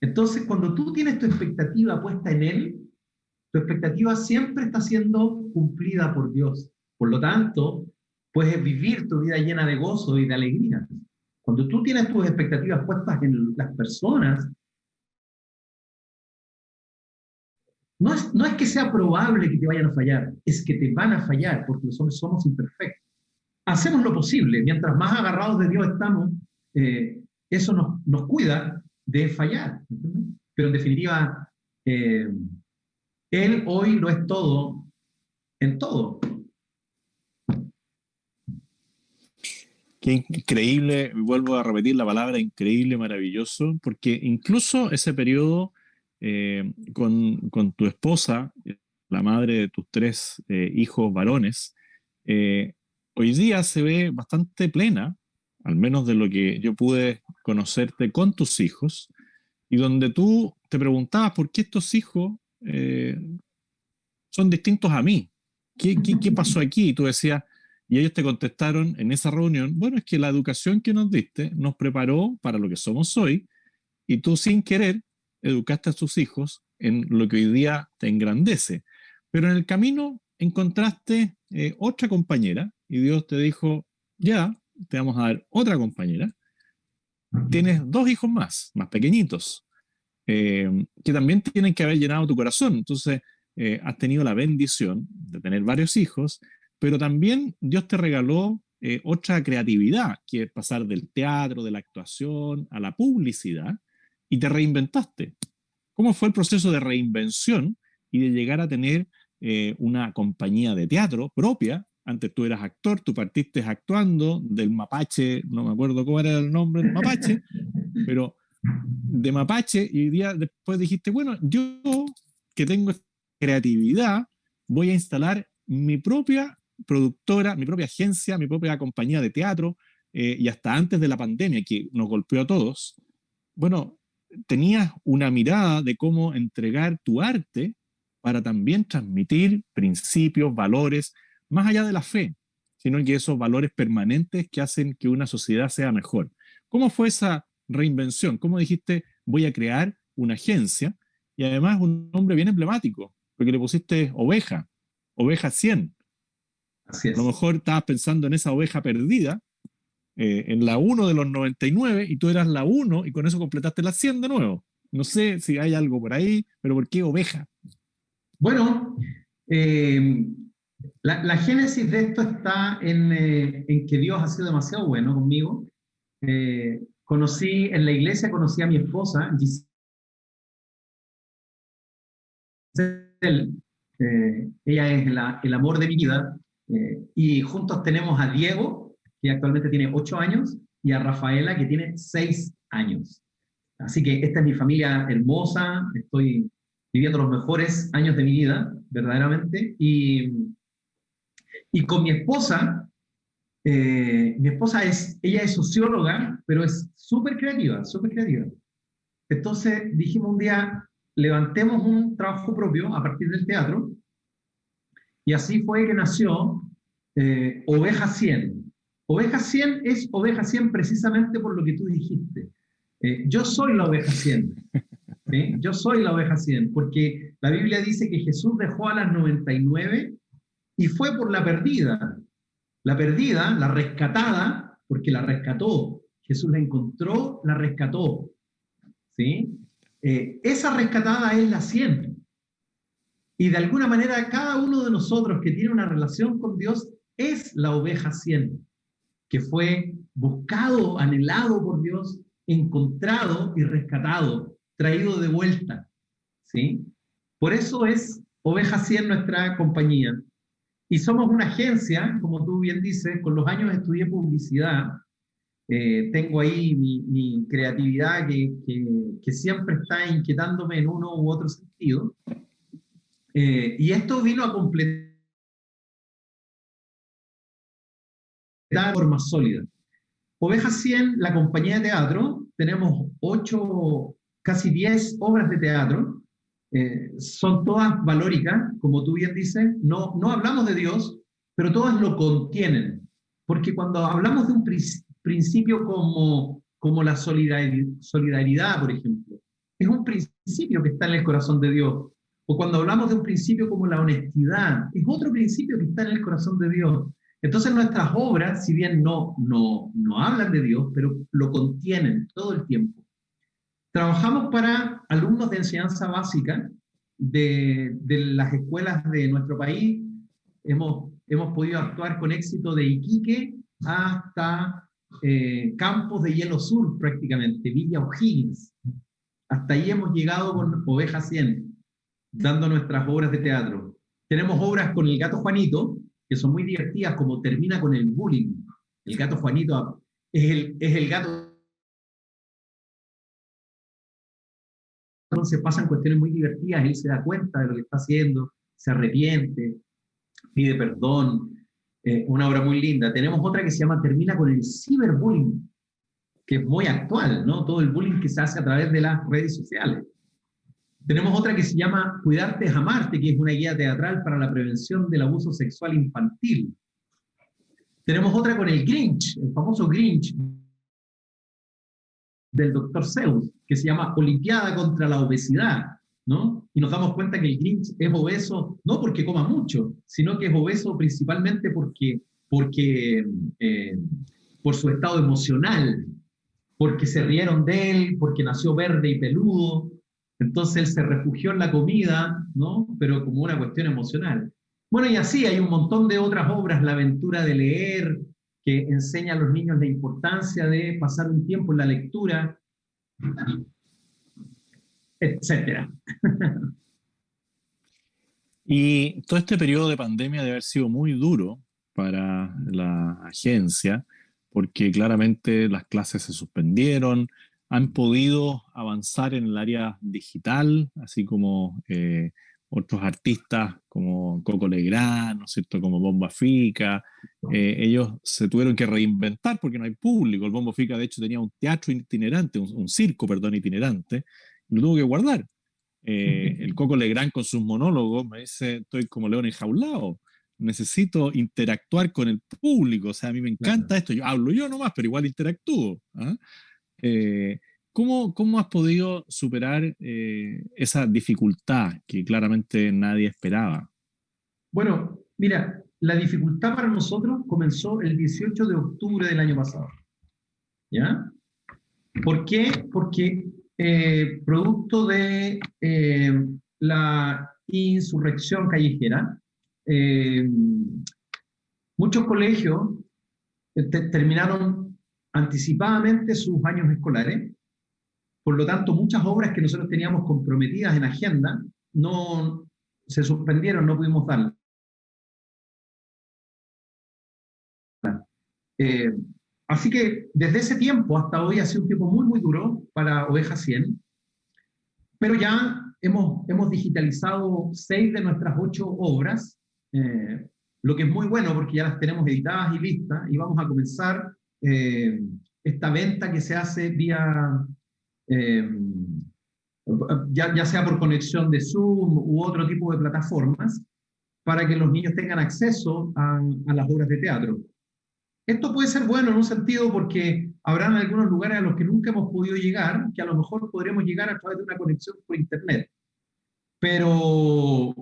Entonces, cuando tú tienes tu expectativa puesta en Él, tu expectativa siempre está siendo cumplida por Dios. Por lo tanto, puedes vivir tu vida llena de gozo y de alegría. Cuando tú tienes tus expectativas puestas en las personas, no es que sea probable que te vayan a fallar, es que te van a fallar, porque los hombres somos imperfectos. Hacemos lo posible, mientras más agarrados de Dios estamos, eso nos cuida de fallar. ¿Entiendes? Pero en definitiva, Él hoy lo es todo, en todo.
Qué increíble, vuelvo a repetir la palabra increíble, maravilloso, porque incluso ese periodo con tu esposa, la madre de tus 3 hijos varones, hoy día se ve bastante plena, al menos de lo que yo pude conocerte con tus hijos, y donde tú te preguntabas por qué estos hijos son distintos a mí. ¿Qué pasó aquí? Y tú decías, y ellos te contestaron en esa reunión, bueno, es que la educación que nos diste nos preparó para lo que somos hoy, y tú sin querer educaste a tus hijos en lo que hoy día te engrandece. Pero en el camino encontraste otra compañera, y Dios te dijo, ya, te vamos a dar otra compañera. Tienes dos hijos más pequeñitos, que también tienen que haber llenado tu corazón. Entonces, has tenido la bendición de tener varios hijos, pero también Dios te regaló otra creatividad, que es pasar del teatro, de la actuación, a la publicidad, y te reinventaste. ¿Cómo fue el proceso de reinvención y de llegar a tener una compañía de teatro propia? Antes tú eras actor, tú partiste actuando del Mapache, no me acuerdo cómo era el nombre del Mapache, pero de Mapache, y hoy día después dijiste, bueno, yo que tengo creatividad, voy a instalar mi propia productora, mi propia agencia, mi propia compañía de teatro, y hasta antes de la pandemia que nos golpeó a todos, bueno, tenías una mirada de cómo entregar tu arte para también transmitir principios, valores, más allá de la fe, sino que esos valores permanentes que hacen que una sociedad sea mejor. ¿Cómo fue esa reinvención? ¿Cómo dijiste, voy a crear una agencia? Y además un nombre bien emblemático, porque le pusiste oveja, oveja 100.
Así
A lo
es.
mejor estabas pensando en esa oveja perdida, en la 1 de los 99, y tú eras la 1 y con eso completaste la 100 de nuevo. No sé si hay algo por ahí, pero ¿por qué oveja?
Bueno, la génesis de esto está en que Dios ha sido demasiado bueno conmigo. Conocí en la iglesia, conocí a mi esposa, Giselle. Ella es el amor de mi vida, y juntos tenemos a Diego, que actualmente tiene 8 años, y a Rafaela, que tiene 6 años. Así que esta es mi familia hermosa, estoy viviendo los mejores años de mi vida, verdaderamente, y con mi esposa ella es socióloga, pero es súper creativa, súper creativa. Entonces dijimos un día, levantemos un trabajo propio a partir del teatro, y así fue que nació Oveja 100. Oveja 100 es Oveja 100 precisamente por lo que tú dijiste. Yo soy la Oveja 100. ¿Sí? Yo soy la Oveja 100, porque la Biblia dice que Jesús dejó a las 99 y fue por la perdida. La perdida, la rescatada, porque la rescató. Jesús la encontró, la rescató. ¿Sí? Esa rescatada es la 100. Y de alguna manera cada uno de nosotros que tiene una relación con Dios es la oveja 100, que fue buscado, anhelado por Dios, encontrado y rescatado, traído de vuelta. ¿Sí? Por eso es Oveja 100 nuestra compañía. Y somos una agencia, como tú bien dices, con los años estudié publicidad. Tengo ahí mi creatividad que siempre está inquietándome en uno u otro sentido. Y esto vino a completar de forma sólida. Oveja 100, la compañía de teatro, tenemos 8, casi 10 obras de teatro. Son todas valóricas, como tú bien dices. No hablamos de Dios, pero todas lo contienen. Porque cuando hablamos de un principio como la solidaridad, por ejemplo, es un principio que está en el corazón de Dios. O cuando hablamos de un principio como la honestidad, es otro principio que está en el corazón de Dios. Entonces nuestras obras, si bien no hablan de Dios, pero lo contienen todo el tiempo. Trabajamos para alumnos de enseñanza básica de las escuelas de nuestro país. Hemos podido actuar con éxito de Iquique hasta Campos de Hielo Sur, prácticamente, Villa O'Higgins. Hasta ahí hemos llegado con Oveja 100, dando nuestras obras de teatro. Tenemos obras con el Gato Juanito, que son muy divertidas, como Termina con el bullying. El Gato Juanito es el gato. Entonces pasan cuestiones muy divertidas, él se da cuenta de lo que está haciendo, se arrepiente, pide perdón. Una obra muy linda. Tenemos otra que se llama Termina con el ciberbullying. que es muy actual, ¿no? Todo el bullying que se hace a través de las redes sociales. Tenemos otra que se llama Cuidarte es amarte, que es una guía teatral para la prevención del abuso sexual infantil. Tenemos otra con el Grinch, el famoso Grinch del Dr. Seuss, que se llama Olimpiada contra la obesidad, ¿no? Y nos damos cuenta que el Grinch es obeso no porque coma mucho, sino que es obeso principalmente por su estado emocional, porque se rieron de él, porque nació verde y peludo, entonces él se refugió en la comida, ¿no? Pero como una cuestión emocional. Bueno, y así hay un montón de otras obras, La aventura de leer, que enseña a los niños la importancia de pasar un tiempo en la lectura, etcétera.
Y todo este periodo de pandemia debe haber sido muy duro para la agencia, porque claramente las clases se suspendieron, han podido avanzar en el área digital, así como otros artistas como Coco Legrand, ¿no es cierto?, como Bomba Fica. Ellos se tuvieron que reinventar porque no hay público. El Bomba Fica, de hecho, tenía un teatro itinerante, un circo, perdón, itinerante, y lo tuvo que guardar. El Coco Legrand con sus monólogos me dice, estoy como león enjaulado, necesito interactuar con el público, o sea, a mí me encanta esto, yo hablo yo nomás, pero igual interactúo. ¿Ah? ¿Cómo has podido superar esa dificultad que claramente nadie esperaba?
Bueno, mira, la dificultad para nosotros comenzó el 18 de octubre del año pasado, ¿ya? ¿Por qué? Porque producto de la insurrección callejera, eh, muchos colegios terminaron anticipadamente sus años escolares, por lo tanto muchas obras que nosotros teníamos comprometidas en agenda no se suspendieron, no pudimos darlas. Eh, Así que desde ese tiempo hasta hoy ha sido un tiempo muy, muy duro para Oveja 100, pero ya hemos digitalizado 6 de nuestras 8 obras, lo que es muy bueno porque ya las tenemos editadas y listas, y vamos a comenzar esta venta que se hace vía, eh, ya sea por conexión de Zoom u otro tipo de plataformas, para que los niños tengan acceso a las obras de teatro. Esto puede ser bueno en un sentido porque habrán algunos lugares a los que nunca hemos podido llegar, que a lo mejor podremos llegar a través de una conexión por internet. Pero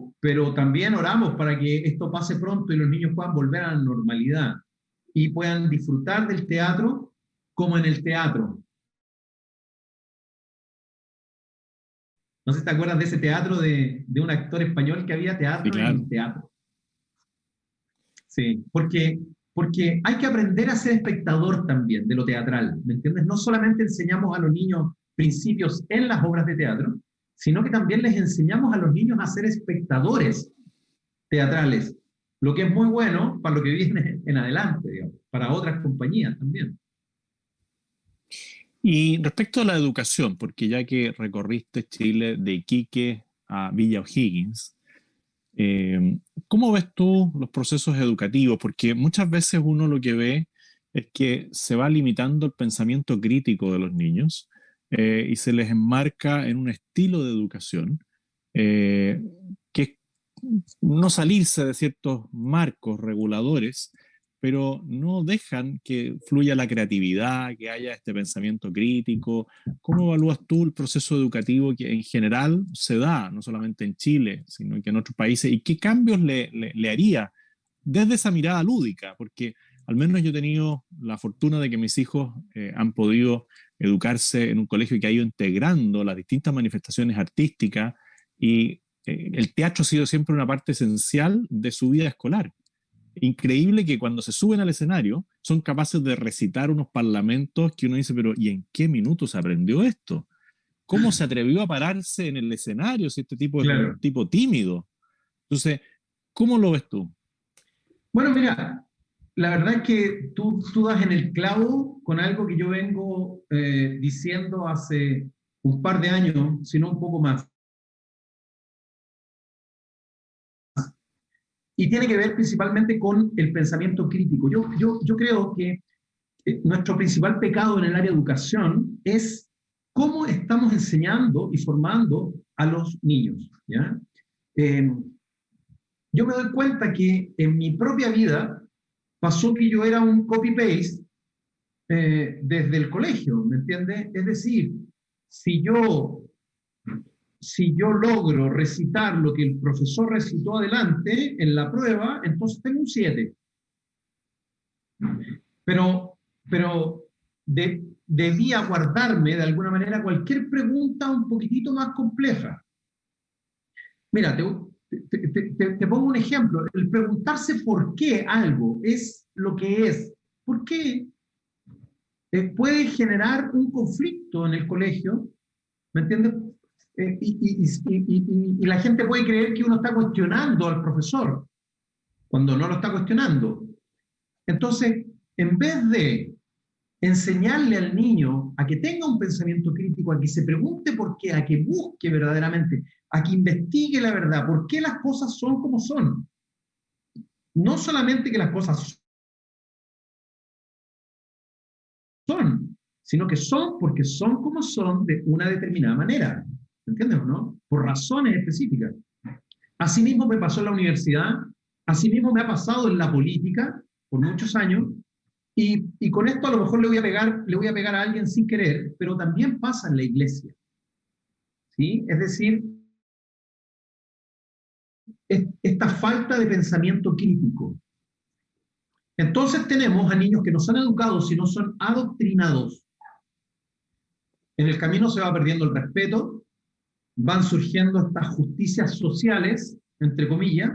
también oramos para que esto pase pronto y los niños puedan volver a la normalidad y puedan disfrutar del teatro como en el teatro. No sé si te acuerdas de ese teatro de un actor español que había
Sí,
teatro en
claro.
el teatro. Sí, porque hay que aprender a ser espectador también de lo teatral, ¿me entiendes? No solamente enseñamos a los niños principios en las obras de teatro, sino que también les enseñamos a los niños a ser espectadores teatrales, lo que es muy bueno para lo que viene en adelante, digamos, para otras compañías también.
Y respecto a la educación, porque ya que recorriste Chile de Iquique a Villa O'Higgins, eh, ¿cómo ves tú los procesos educativos? Porque muchas veces uno lo que ve es que se va limitando el pensamiento crítico de los niños y se les enmarca en un estilo de educación eh, que es no salirse de ciertos marcos reguladores, pero no dejan que fluya la creatividad, que haya este pensamiento crítico. ¿Cómo evalúas tú el proceso educativo que en general se da, no solamente en Chile, sino que en otros países? ¿Y qué cambios le haría desde esa mirada lúdica? Porque al menos yo he tenido la fortuna de que mis hijos han podido educarse en un colegio que ha ido integrando las distintas manifestaciones artísticas y el teatro ha sido siempre una parte esencial de su vida escolar. Increíble que cuando se suben al escenario son capaces de recitar unos parlamentos que uno dice, pero ¿y en qué minutos aprendió esto? ¿Cómo se atrevió a pararse en el escenario si este tipo es un
Claro.
tipo tímido? Entonces, ¿cómo lo ves tú?
Bueno, mira, la verdad es que tú das en el clavo con algo que yo vengo diciendo hace un par de años, si no un poco más. Y tiene que ver principalmente con el pensamiento crítico. Yo creo que nuestro principal pecado en el área de educación es cómo estamos enseñando y formando a los niños, ¿ya? Yo me doy cuenta que en mi propia vida pasó que yo era un copy-paste desde el colegio, ¿me entiendes? Es decir, si yo, si yo logro recitar lo que el profesor recitó adelante en la prueba, entonces tengo un 7. Pero debía guardarme de alguna manera cualquier pregunta un poquitito más compleja. Mira, te pongo un ejemplo. El preguntarse por qué algo es lo que es. ¿Por qué? Puede generar un conflicto en el colegio, ¿me entiendes? Y la gente puede creer que uno está cuestionando al profesor cuando no lo está cuestionando. Entonces, en vez de enseñarle al niño a que tenga un pensamiento crítico, a que se pregunte por qué, a que busque verdaderamente, a que investigue la verdad, por qué las cosas son como son. No solamente que las cosas son, sino que son porque son como son de una determinada manera. ¿Entiendes o no? Por razones específicas. Asimismo me pasó en la universidad, asimismo me ha pasado en la política por muchos años, y con esto a lo mejor le voy a pegar a alguien sin querer, pero también pasa en la iglesia. ¿Sí? Es decir, esta falta de pensamiento crítico. Entonces tenemos a niños que no son educados, sino son adoctrinados. En el camino se va perdiendo el respeto, van surgiendo estas justicias sociales, entre comillas,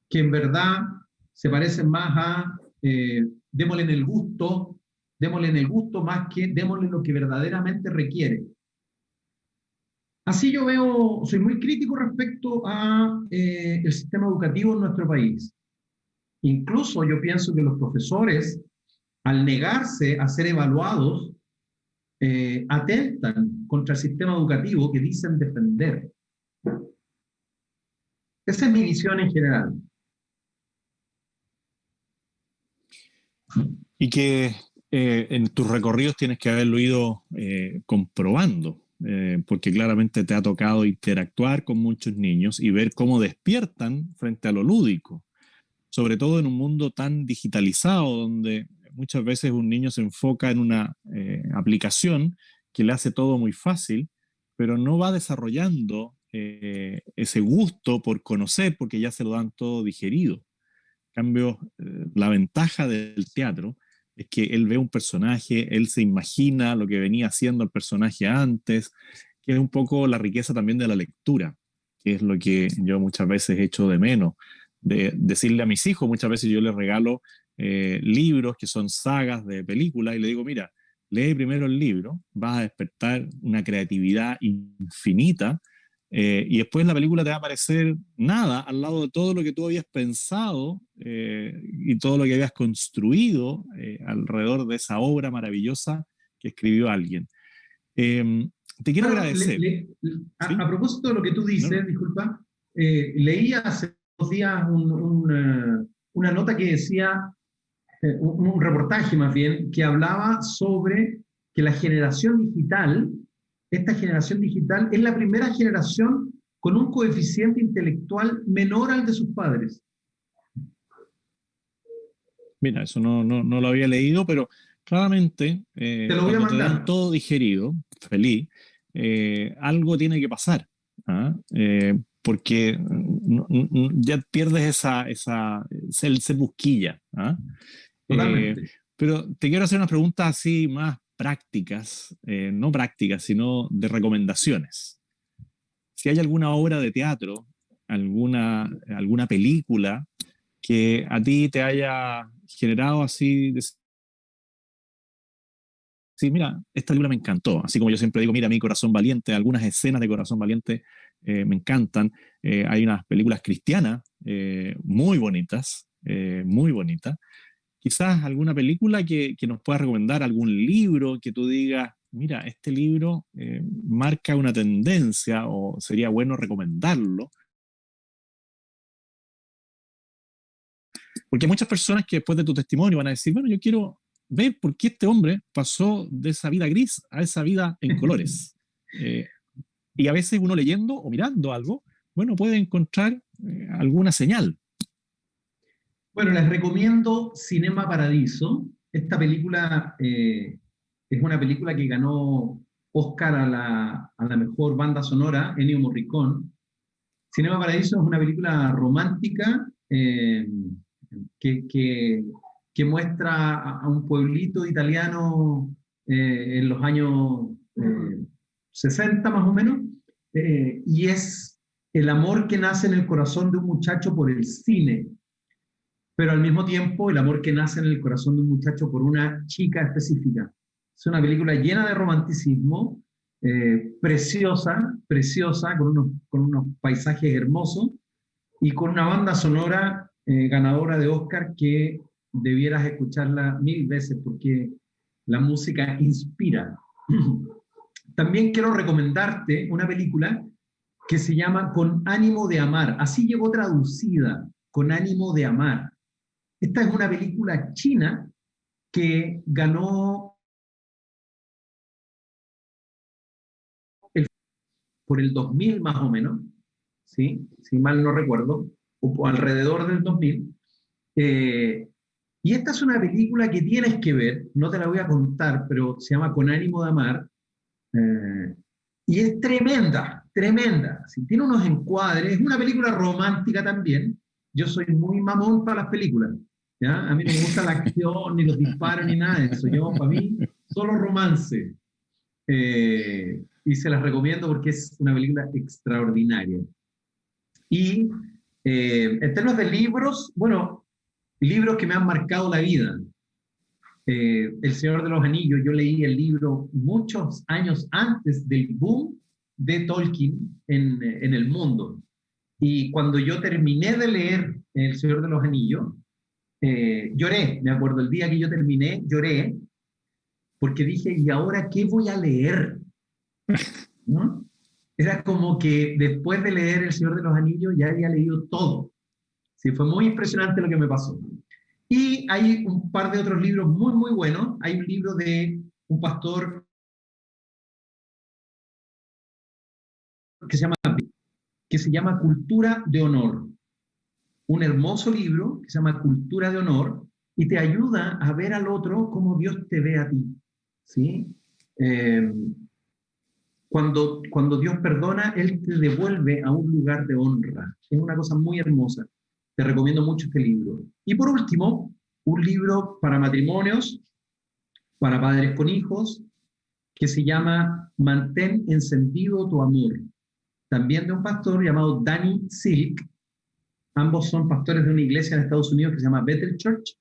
que en verdad se parecen más a démosle en el gusto más que démosle lo que verdaderamente requiere. Así yo veo, soy muy crítico respecto a el sistema educativo en nuestro país. Incluso yo pienso que los profesores, al negarse a ser evaluados, atentan contra el sistema educativo que dicen defender. Esa es mi visión en general.
Y que en tus recorridos tienes que haberlo ido comprobando, porque claramente te ha tocado interactuar con muchos niños y ver cómo despiertan frente a lo lúdico, sobre todo en un mundo tan digitalizado donde muchas veces un niño se enfoca en una aplicación que le hace todo muy fácil, pero no va desarrollando ese gusto por conocer porque ya se lo dan todo digerido. En cambio, la ventaja del teatro es que él ve un personaje, él se imagina lo que venía haciendo el personaje antes, que es un poco la riqueza también de la lectura, que es lo que yo muchas veces echo de menos, de decirle a mis hijos, muchas veces yo les regalo libros que son sagas de películas y le digo, mira, lee primero el libro, vas a despertar una creatividad infinita y después la película te va a parecer nada al lado de todo lo que tú habías pensado y todo lo que habías construido alrededor de esa obra maravillosa que escribió alguien. Te quiero agradecer.
¿Sí? A propósito de lo que tú dices, disculpa, leí hace 2 días una nota que decía, un reportaje más bien, que hablaba sobre que la generación digital, esta generación digital es la primera generación con un coeficiente intelectual menor al de sus padres.
Mira, eso no lo había leído, pero claramente
te lo voy a mandar.
Te dan todo digerido, feliz, algo tiene que pasar, ¿ah? Porque ya pierdes el ser busquilla. ¿Ah? Pero te quiero hacer unas preguntas así más prácticas, no prácticas, sino de recomendaciones. Si hay alguna obra de teatro, alguna película que a ti te haya generado así, sí, mira, esta película me encantó, así como yo siempre digo, mira, mi Corazón Valiente, algunas escenas de Corazón Valiente me encantan, hay unas películas cristianas muy bonitas, quizás alguna película que nos puedas recomendar, algún libro que tú digas, mira, este libro marca una tendencia o sería bueno recomendarlo. Porque hay muchas personas que después de tu testimonio van a decir, bueno, yo quiero ver por qué este hombre pasó de esa vida gris a esa vida en colores. Y a veces uno leyendo o mirando algo, bueno, puede encontrar alguna señal.
Bueno, les recomiendo Cinema Paradiso. Esta película es una película que ganó Oscar a la mejor banda sonora, Ennio Morricone. Cinema Paradiso es una película romántica que, que, que muestra a un pueblito italiano en los años 60 más o menos, y es el amor que nace en el corazón de un muchacho por el cine, pero al mismo tiempo el amor que nace en el corazón de un muchacho por una chica específica. Es una película llena de romanticismo, preciosa, preciosa, con unos paisajes hermosos y con una banda sonora ganadora de Oscar que debieras escucharla 1000 veces porque la música inspira. También quiero recomendarte una película que se llama Con ánimo de amar. Así llegó traducida, Con ánimo de amar. Esta es una película china que ganó por el 2000 más o menos, ¿sí? Si mal no recuerdo, o alrededor del 2000. Y esta es una película que tienes que ver, no te la voy a contar, pero se llama Con ánimo de amar, y es tremenda, tremenda. ¿Sí? Tiene unos encuadres, es una película romántica también. Yo soy muy mamón para las películas, ¿ya? A mí no me gusta la acción, ni los disparos, ni nada de eso. Yo, para mí, solo romance. Y se las recomiendo porque es una película extraordinaria. Y en términos de libros, bueno, libros que me han marcado la vida. El Señor de los Anillos, yo leí el libro muchos años antes del boom de Tolkien en el mundo. Y cuando yo terminé de leer El Señor de los Anillos, lloré, me acuerdo, el día que yo terminé, lloré, porque dije, ¿y ahora qué voy a leer? ¿No? Era como que después de leer El Señor de los Anillos ya había leído todo. Sí, fue muy impresionante lo que me pasó. Y hay un par de otros libros muy, muy buenos. Hay un libro de un pastor que se llama Cultura de Honor. Un hermoso libro que se llama Cultura de Honor y te ayuda a ver al otro como Dios te ve a ti. ¿Sí? Cuando Dios perdona, Él te devuelve a un lugar de honra. Es una cosa muy hermosa. Te recomiendo mucho este libro. Y por último, un libro para matrimonios, para padres con hijos, que se llama Mantén encendido tu amor. También de un pastor llamado Danny Silk. Ambos son pastores de una iglesia en Estados Unidos que se llama Bethel Church.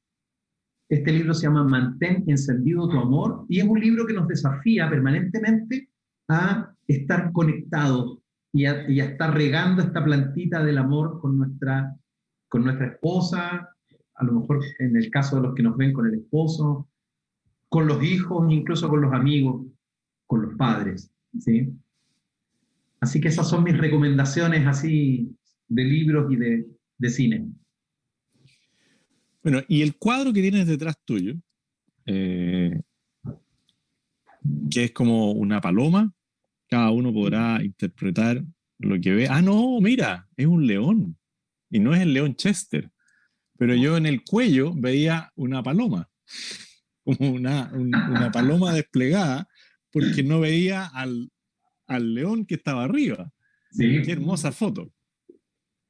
Este libro se llama Mantén encendido tu amor y es un libro que nos desafía permanentemente a estar conectados y a estar regando esta plantita del amor con nuestra esposa, a lo mejor en el caso de los que nos ven con el esposo, con los hijos, incluso con los amigos, con los padres, ¿sí? Así que esas son mis recomendaciones así de libros y de cine.
Bueno, y el cuadro que tienes detrás tuyo, que es como una paloma, cada uno podrá interpretar lo que ve. Ah, no, mira, es un león, y no es el león Chester, pero yo en el cuello veía una paloma, como una paloma desplegada, porque no veía al león que estaba arriba.
Sí.
Qué hermosa foto,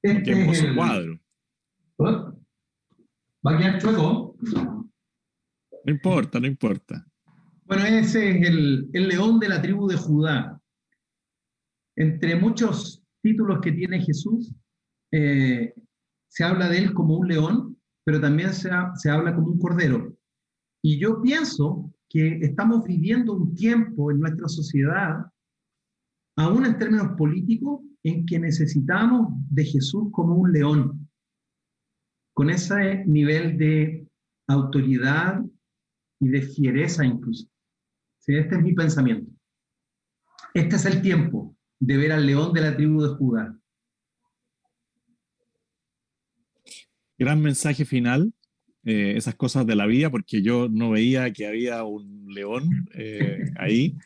Este
qué hermoso cuadro.
¿Va a quedar chueco?
No importa, no importa.
Bueno, ese es el león de la tribu de Judá. Entre muchos títulos que tiene Jesús, se habla de él como un león, pero también se habla como un cordero. Y yo pienso que estamos viviendo un tiempo en nuestra sociedad, aún en términos políticos, en que necesitamos de Jesús como un león, con ese nivel de autoridad y de fiereza incluso. ¿Sí? Este es mi pensamiento. Este es el tiempo de ver al león de la tribu de Judá.
Gran mensaje final, esas cosas de la vida, porque yo no veía que había un león ahí,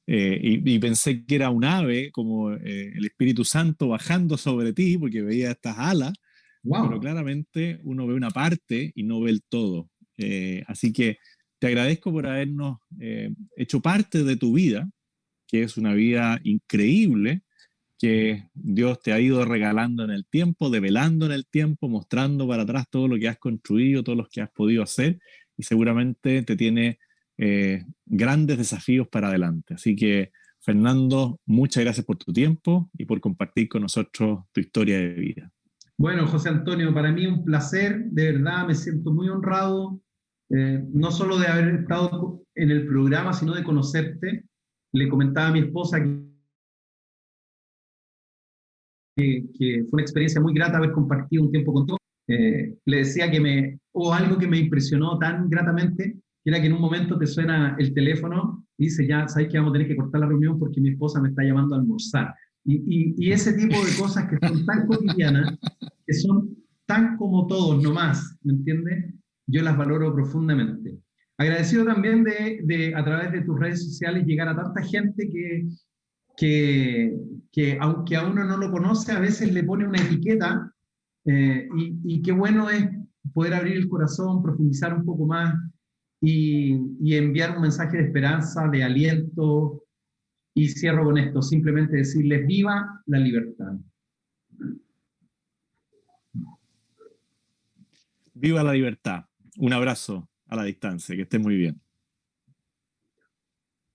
y pensé que era un ave, como el Espíritu Santo bajando sobre ti, porque veía estas alas, pero
Wow.
claramente uno ve una parte y no ve el todo. Así que te agradezco por habernos hecho parte de tu vida, que es una vida increíble, que Dios te ha ido regalando en el tiempo, develando en el tiempo, mostrando para atrás todo lo que has construido, todo lo que has podido hacer, y seguramente te tiene grandes desafíos para adelante. Así que, Fernando, muchas gracias por tu tiempo y por compartir con nosotros tu historia de vida.
Bueno, José Antonio, para mí un placer, de verdad me siento muy honrado, no solo de haber estado en el programa, sino de conocerte. Le comentaba a mi esposa que fue una experiencia muy grata haber compartido un tiempo contigo. Le decía que hubo algo que me impresionó tan gratamente, que era que en un momento te suena el teléfono y dice, ya sabes que vamos a tener que cortar la reunión porque mi esposa me está llamando a almorzar. Y ese tipo de cosas que son tan cotidianas, que son tan como todos nomás, ¿me entiendes? Yo las valoro profundamente. Agradecido también de a través de tus redes sociales llegar a tanta gente que, que aunque a uno no lo conoce, a veces le pone una etiqueta, y qué bueno es poder abrir el corazón, profundizar un poco más y enviar un mensaje de esperanza, de aliento. Y cierro con esto, simplemente decirles viva la libertad.
Viva la libertad. Un abrazo a la distancia, que esté muy bien.